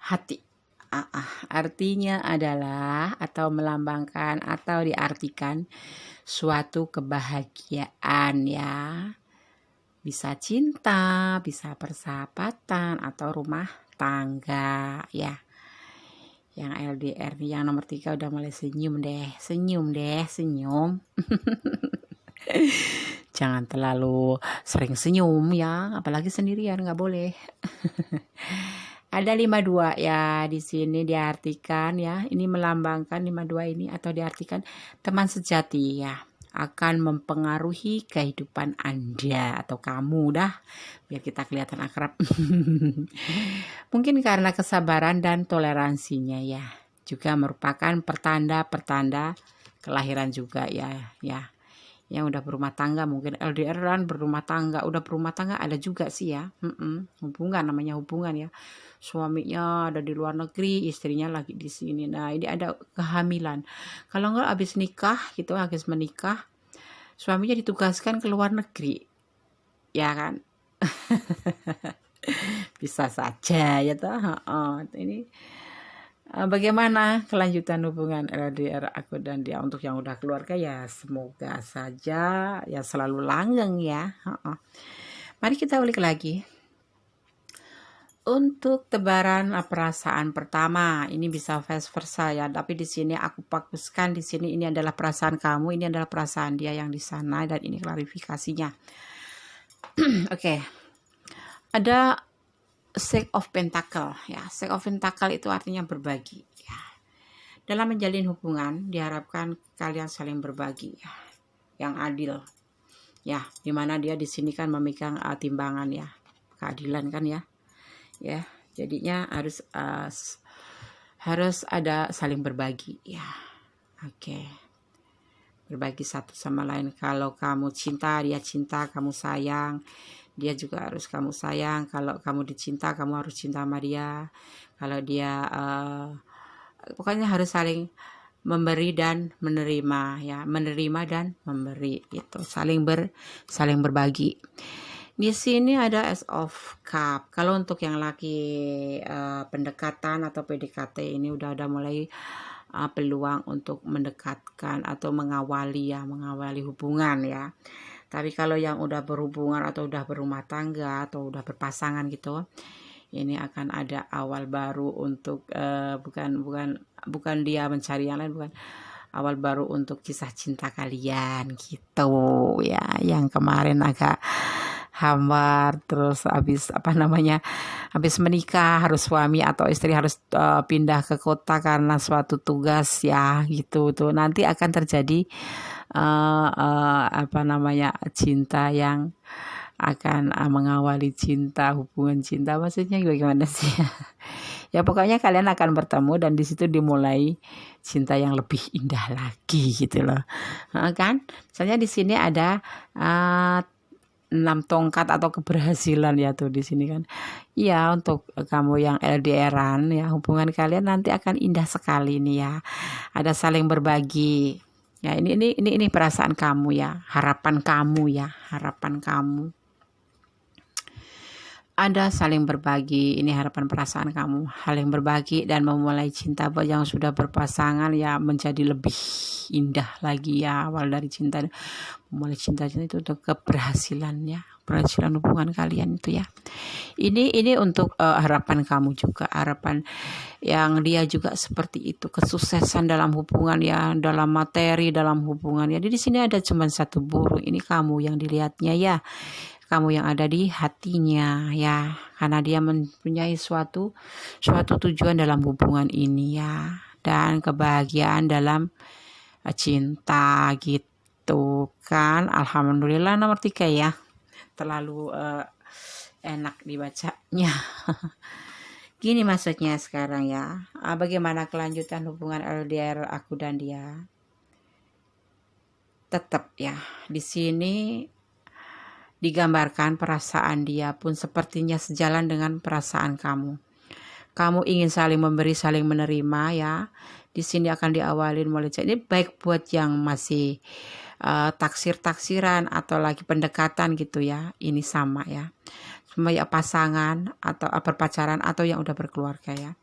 [SPEAKER 1] hati. Artinya adalah atau melambangkan atau diartikan suatu kebahagiaan ya. Bisa cinta, bisa persahabatan, atau rumah tangga ya. Yang LDR nih, yang nomor 3 udah mulai senyum deh. Jangan terlalu sering senyum ya, apalagi sendirian, nggak boleh. Ada 52 ya, di sini diartikan ya, ini melambangkan 52 ini atau diartikan teman sejati ya, akan mempengaruhi kehidupan Anda atau kamu dah, biar kita kelihatan akrab. Mungkin karena kesabaran dan toleransinya ya, juga merupakan pertanda kelahiran juga ya. Yang udah berumah tangga, mungkin LDR-an berumah tangga, udah berumah tangga ada juga sih ya. Hubungan, namanya hubungan ya. Suaminya ada di luar negeri, istrinya lagi di sini. Nah, ini ada kehamilan. Kalau enggak habis menikah, suaminya ditugaskan ke luar negeri. Ya kan? Bisa saja ya toh. Ini bagaimana kelanjutan hubungan LDR aku dan dia. Untuk yang udah keluarga ya semoga saja ya selalu langgeng ya. Mari kita ulik lagi. Untuk tebaran perasaan pertama, ini bisa vice versa ya, tapi di sini aku fokuskan di sini ini adalah perasaan kamu, ini adalah perasaan dia yang di sana, dan ini klarifikasinya. Oke. Ada Six of Pentacle ya. Six of Pentacle itu artinya berbagi ya. Dalam menjalin hubungan diharapkan kalian saling berbagi ya, yang adil. Ya, dimana dia di sini kan memegang timbangan ya, keadilan kan ya. Ya, jadinya harus ada saling berbagi ya. Oke. Berbagi satu sama lain. Kalau kamu cinta, dia cinta, kamu sayang, dia juga harus kamu sayang. Kalau kamu dicinta, kamu harus cinta sama dia. Kalau dia pokoknya harus saling memberi dan menerima ya, menerima dan memberi, itu saling berbagi. Di sini ada Ace of Cup. Kalau untuk yang laki pendekatan atau PDKT ini udah ada mulai peluang untuk mendekatkan atau mengawali hubungan ya. Tapi kalau yang udah berhubungan atau udah berumah tangga atau udah berpasangan gitu, ini akan ada awal baru untuk bukan dia mencari yang lain, bukan, awal baru untuk kisah cinta kalian gitu ya. Yang kemarin agak hambar, terus habis menikah, harus suami atau istri harus pindah ke kota karena suatu tugas ya gitu tuh, nanti akan terjadi cinta yang akan mengawali cinta, hubungan cinta, maksudnya bagaimana sih? Ya pokoknya kalian akan bertemu dan di situ dimulai cinta yang lebih indah lagi gitu loh, kan? Misalnya di sini ada 6 tongkat atau keberhasilan ya tuh di sini kan. Iya, untuk kamu yang LDRan ya, hubungan kalian nanti akan indah sekali nih ya. Ada saling berbagi. Ya, ini perasaan kamu ya, harapan kamu. Ada saling berbagi, ini harapan perasaan kamu, saling berbagi dan memulai cinta buat yang sudah berpasangan ya, menjadi lebih indah lagi ya. Awal dari cinta, memulai cinta itu untuk keberhasilan ya, keberhasilan hubungan kalian itu ya. Ini untuk harapan kamu juga, harapan yang dia juga seperti itu, kesuksesan dalam hubungan ya, dalam materi, dalam hubungan ya. Jadi di sini ada cuma satu burung, ini kamu yang dilihatnya ya, kamu yang ada di hatinya ya, karena dia mempunyai suatu tujuan dalam hubungan ini ya, dan kebahagiaan dalam cinta gitu kan. Alhamdulillah nomor 3 ya, terlalu enak dibacanya. Gini maksudnya sekarang ya, bagaimana kelanjutan hubungan LDR aku dan dia? Tetap ya, di sini digambarkan perasaan dia pun sepertinya sejalan dengan perasaan kamu. Kamu ingin saling memberi, saling menerima ya. Di sini akan diawalin mulai. Ini baik buat yang masih taksir-taksiran atau lagi pendekatan gitu ya. Ini sama ya. Semua ya pasangan atau berpacaran atau yang udah berkeluarga ya.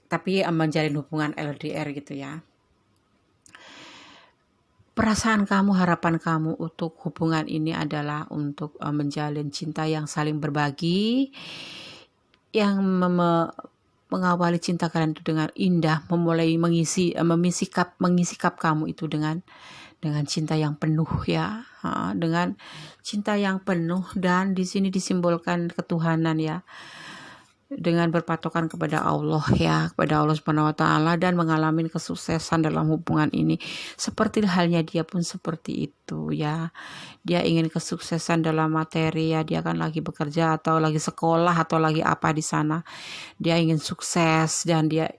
[SPEAKER 1] Tapi menjalin hubungan LDR gitu ya. Perasaan kamu, harapan kamu untuk hubungan ini adalah untuk menjalin cinta yang saling berbagi, yang mengawali cinta kalian itu dengan indah, memulai mengisikap kamu itu dengan cinta yang penuh ya, dengan cinta yang penuh, dan di sini disimbolkan ketuhanan ya, dengan berpatokan kepada Allah ya, kepada Allah Subhanahu wa taala, dan mengalami kesuksesan dalam hubungan ini. Seperti halnya dia pun seperti itu ya. Dia ingin kesuksesan dalam materi ya, dia kan lagi bekerja atau lagi sekolah atau lagi apa di sana. Dia ingin sukses dan dia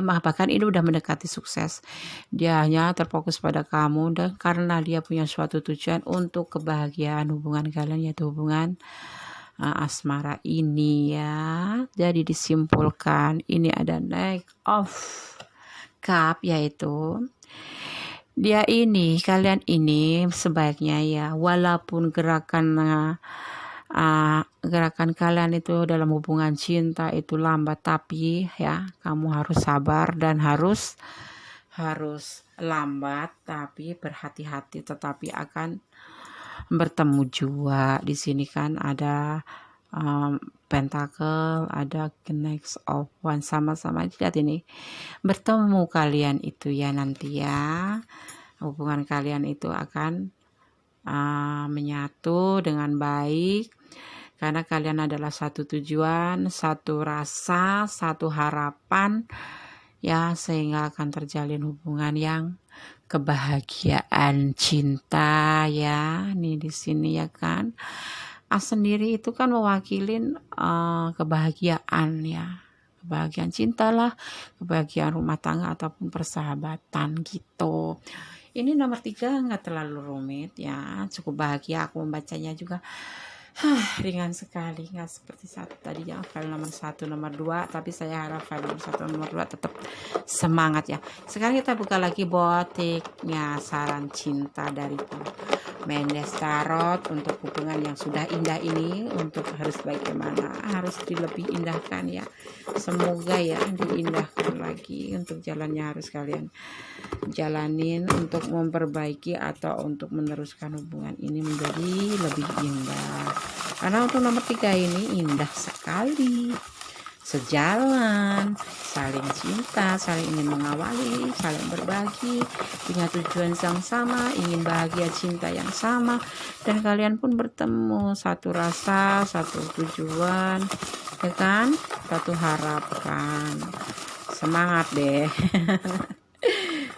[SPEAKER 1] bahkan ini udah mendekati sukses. Dia hanya terfokus pada kamu, dan karena dia punya suatu tujuan untuk kebahagiaan hubungan kalian, yaitu hubungan asmara ini ya. Jadi disimpulkan ini ada Knight of Cup, yaitu kalian ini sebaiknya ya, walaupun gerakan kalian itu dalam hubungan cinta itu lambat, tapi ya kamu harus sabar dan harus lambat tapi berhati-hati, tetapi akan bertemu jua. Di sini kan ada pentacle, ada Knight of Wands, sama-sama lihat ini bertemu kalian itu ya nanti ya. Hubungan kalian itu akan menyatu dengan baik karena kalian adalah satu tujuan, satu rasa, satu harapan ya, sehingga akan terjalin hubungan yang kebahagiaan cinta ya. Nih di sini ya kan. As sendiri itu kan mewakilin kebahagiaan ya. Kebahagiaan cinta lah, kebahagiaan rumah tangga ataupun persahabatan gitu. Ini nomor 3 nggak terlalu rumit ya, cukup bahagia aku membacanya juga. Ringan sekali, nggak seperti satu tadi ya, file nomor 1, nomor 2, tapi saya harap file nomor 1, nomor 2 tetap semangat ya. Sekarang kita buka lagi botiknya, saran cinta dari Mendes Tarot untuk hubungan yang sudah indah ini, untuk harus bagaimana, harus lebih indahkan ya. Semoga ya diindahkan lagi untuk jalannya harus kalian jalanin untuk memperbaiki atau untuk meneruskan hubungan ini menjadi lebih indah. Karena untuk nomor 3 ini indah sekali, sejalan, saling cinta, saling ingin mengawali, saling berbagi, punya tujuan yang sama, ingin bahagia cinta yang sama, dan kalian pun bertemu satu rasa, satu tujuan, ya kan, satu harapan. Semangat deh.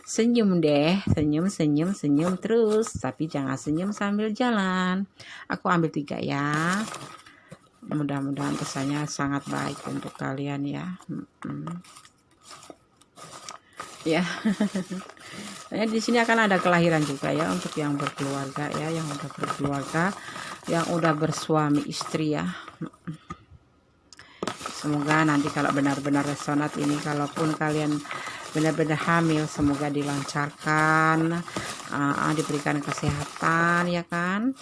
[SPEAKER 1] Senyum deh, senyum terus, tapi jangan senyum sambil jalan. Aku ambil 3 ya. Mudah-mudahan kesannya sangat baik untuk kalian ya. Ya. Di sini akan ada kelahiran juga ya untuk yang berkeluarga ya, yang udah berkeluarga, yang udah bersuami istri ya. Semoga nanti kalau benar-benar resonat ini, kalaupun kalian benar-benar hamil, semoga dilancarkan, diberikan kesehatan ya kan,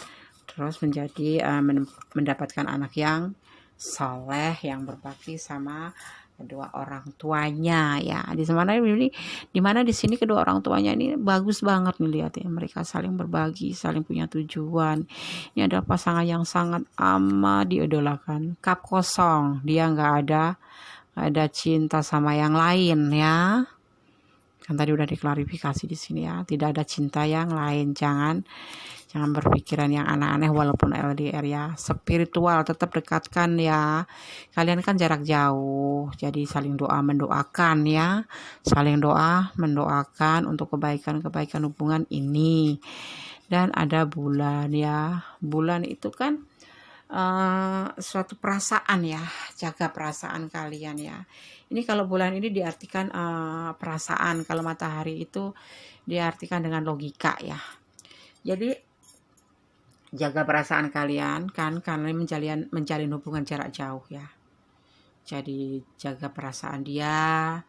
[SPEAKER 1] terus menjadi mendapatkan anak yang soleh, yang berbakti sama kedua orang tuanya ya. Di mana di sini kedua orang tuanya ini bagus banget nih, lihat ya, mereka saling berbagi, saling punya tujuan. Ini adalah pasangan yang sangat amat diidolakan. Cup kosong, dia nggak ada cinta sama yang lain ya. Kan tadi udah diklarifikasi di sini ya, tidak ada cinta yang lain. Jangan berpikiran yang aneh-aneh walaupun LDR ya. Spiritual tetap dekatkan ya. Kalian kan jarak jauh, jadi saling doa mendoakan ya. Saling doa mendoakan untuk kebaikan hubungan ini. Dan ada bulan ya. Bulan itu kan suatu perasaan ya, jaga perasaan kalian ya. Ini kalau bulan ini diartikan perasaan, kalau matahari itu diartikan dengan logika ya. Jadi jaga perasaan kalian kan, karena menjalin hubungan jarak jauh ya. Jadi jaga perasaan dia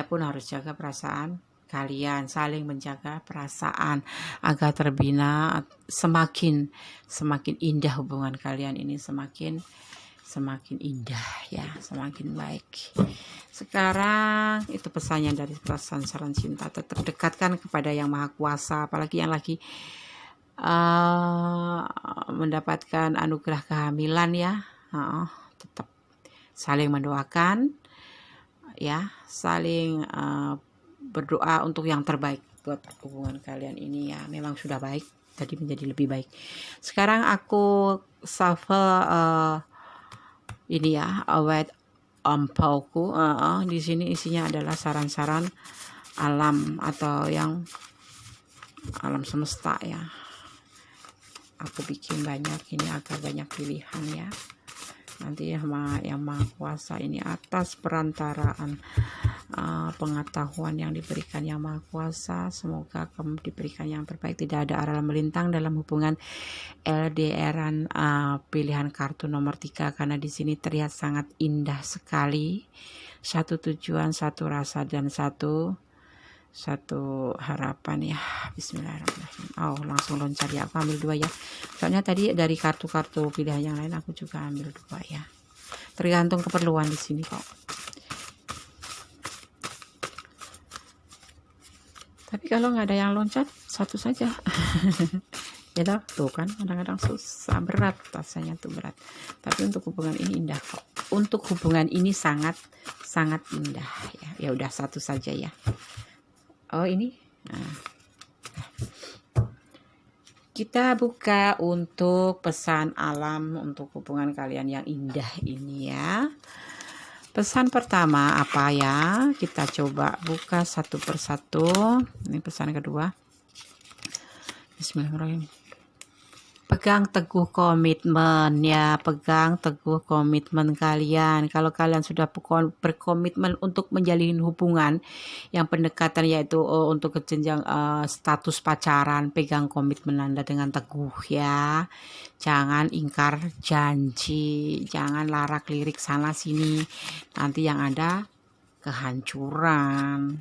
[SPEAKER 1] pun harus jaga perasaan kalian, saling menjaga perasaan agar terbina, semakin indah hubungan kalian ini, semakin indah ya, semakin baik. Sekarang itu pesannya dari perasaan saran cinta, tetap dekatkan kepada yang maha kuasa, apalagi yang lagi mendapatkan anugerah kehamilan ya, tetap saling mendoakan ya, saling berdoa untuk yang terbaik buat hubungan kalian ini ya. Memang sudah baik, tadi menjadi lebih baik. Sekarang aku shuffle ini ya, awet ampauku. Di sini isinya adalah saran-saran alam atau yang alam semesta ya. Aku bikin banyak ini agar banyak pilihan ya. Nanti yang maha kuasa ini atas perantaraan pengetahuan yang diberikan yang maha kuasa, semoga kamu diberikan yang terbaik, tidak ada arah melintang dalam hubungan LDRan. Pilihan kartu nomor 3 karena di sini terlihat sangat indah sekali, satu tujuan, satu rasa, dan satu harapan ya. Bismillahirrahmanirrahim. Langsung loncat ya, aku ambil 2 ya, soalnya tadi dari kartu-kartu pilihan yang lain aku juga ambil 2 ya, tergantung keperluan di sini kok. Tapi kalau nggak ada yang loncat, 1 saja. Ya tuh kan kadang-kadang susah, berat rasanya tuh berat. Tapi untuk hubungan ini indah kok. Untuk hubungan ini sangat indah ya. Ya udah satu saja ya. Oh ini. Nah, kita buka untuk pesan alam untuk hubungan kalian yang indah ini ya. Pesan pertama apa ya? Kita coba buka satu persatu. Ini pesan kedua. Bismillahirrahmanirrahim. Pegang teguh komitmen ya, pegang teguh komitmen kalian. Kalau kalian sudah berkomitmen untuk menjalin hubungan yang pendekatan yaitu untuk ke jenjang status pacaran, pegang komitmen Anda dengan teguh ya. Jangan ingkar janji, jangan larak-lirik sana sini. Nanti yang ada kehancuran.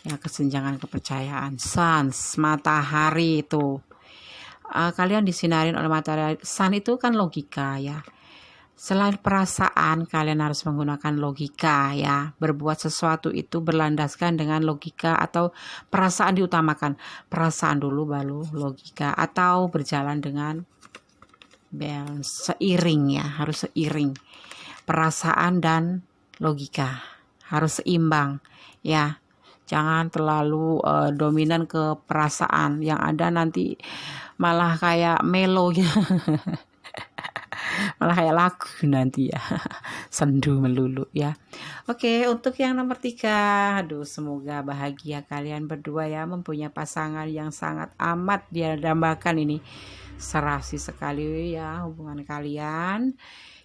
[SPEAKER 1] Ya, kesenjangan kepercayaan. Sans, matahari itu. Kalian disinarin oleh matahari. Sun itu kan logika ya. Selain perasaan, kalian harus menggunakan logika ya. Berbuat sesuatu itu berlandaskan dengan logika atau perasaan diutamakan. Perasaan dulu baru logika, atau berjalan dengan seiring ya, harus seiring. Perasaan dan logika harus seimbang ya. Jangan terlalu dominan ke perasaan, yang ada nanti malah kayak melo ya. Malah kayak lagu nanti ya. Sendu melulu ya. Oke, untuk yang nomor 3, aduh semoga bahagia kalian berdua ya, mempunyai pasangan yang sangat amat didambakan ini. Serasi sekali ya hubungan kalian.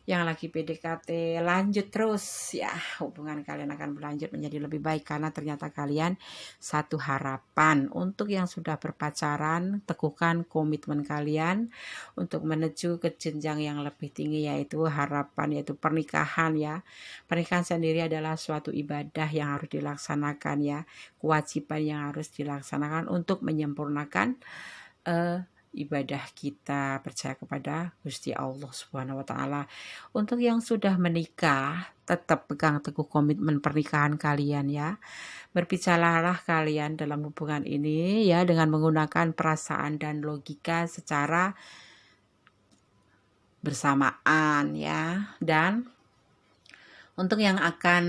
[SPEAKER 1] Yang lagi PDKT lanjut terus ya, hubungan kalian akan berlanjut menjadi lebih baik karena ternyata kalian satu harapan. Untuk yang sudah berpacaran, teguhkan komitmen kalian untuk menuju ke jenjang yang lebih tinggi, yaitu harapan, yaitu pernikahan ya. Pernikahan sendiri adalah suatu ibadah yang harus dilaksanakan ya, kewajiban yang harus dilaksanakan untuk menyempurnakan ibadah kita, percaya kepada Gusti Allah Subhanahu wa taala. Untuk yang sudah menikah, tetap pegang teguh komitmen pernikahan kalian ya. Berbicaralah kalian dalam hubungan ini ya dengan menggunakan perasaan dan logika secara bersamaan ya. Dan untuk yang akan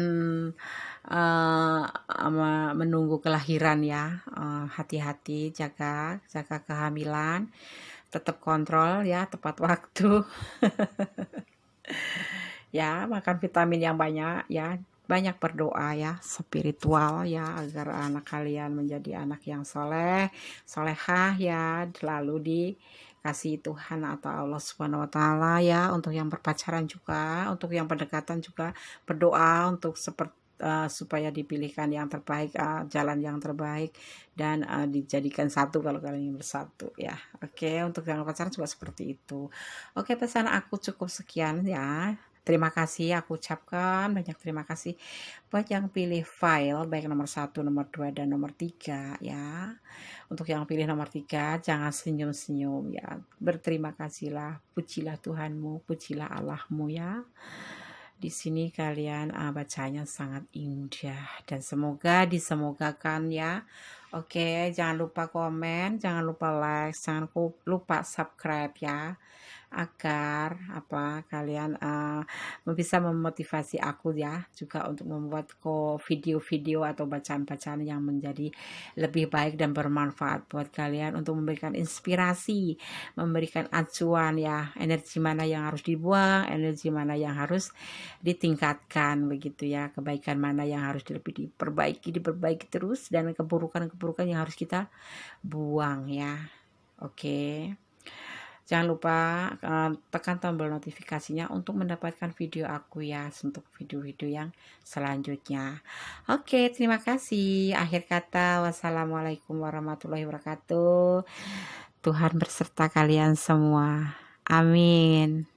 [SPEAKER 1] menunggu kelahiran ya, hati-hati, jaga kehamilan, tetap kontrol ya, tepat waktu. Ya, makan vitamin yang banyak ya, banyak berdoa ya, spiritual ya, agar anak kalian menjadi anak yang solehah ya, selalu dikasih Tuhan atau Allah Subhanahu wa taala ya. Untuk yang berpacaran juga, untuk yang pendekatan juga berdoa untuk supaya dipilihkan yang terbaik, jalan yang terbaik, dan dijadikan satu kalau kalian ingin bersatu ya. Oke, untuk yang pacaran juga seperti itu. Oke, pesan aku cukup sekian ya. Terima kasih, aku ucapkan banyak terima kasih buat yang pilih file baik nomor 1, nomor 2, dan nomor 3 ya. Untuk yang pilih nomor 3, jangan senyum-senyum ya. Berterima kasihlah, pujilah Tuhanmu, pujilah Allahmu ya. Di sini kalian bacanya sangat indah dan semoga disemogakan ya. Oke, jangan lupa komen, jangan lupa like, jangan lupa subscribe ya, agar kalian bisa memotivasi aku ya juga untuk membuat video-video atau bacaan-bacaan yang menjadi lebih baik dan bermanfaat buat kalian, untuk memberikan inspirasi, memberikan acuan ya, energi mana yang harus dibuang, energi mana yang harus ditingkatkan begitu ya, kebaikan mana yang harus diperbaiki terus, dan keburukan yang harus kita buang ya. Oke. Jangan lupa tekan tombol notifikasinya untuk mendapatkan video aku ya, untuk video-video yang selanjutnya. Oke, terima kasih. Akhir kata, wassalamualaikum warahmatullahi wabarakatuh. Tuhan berserta kalian semua. Amin.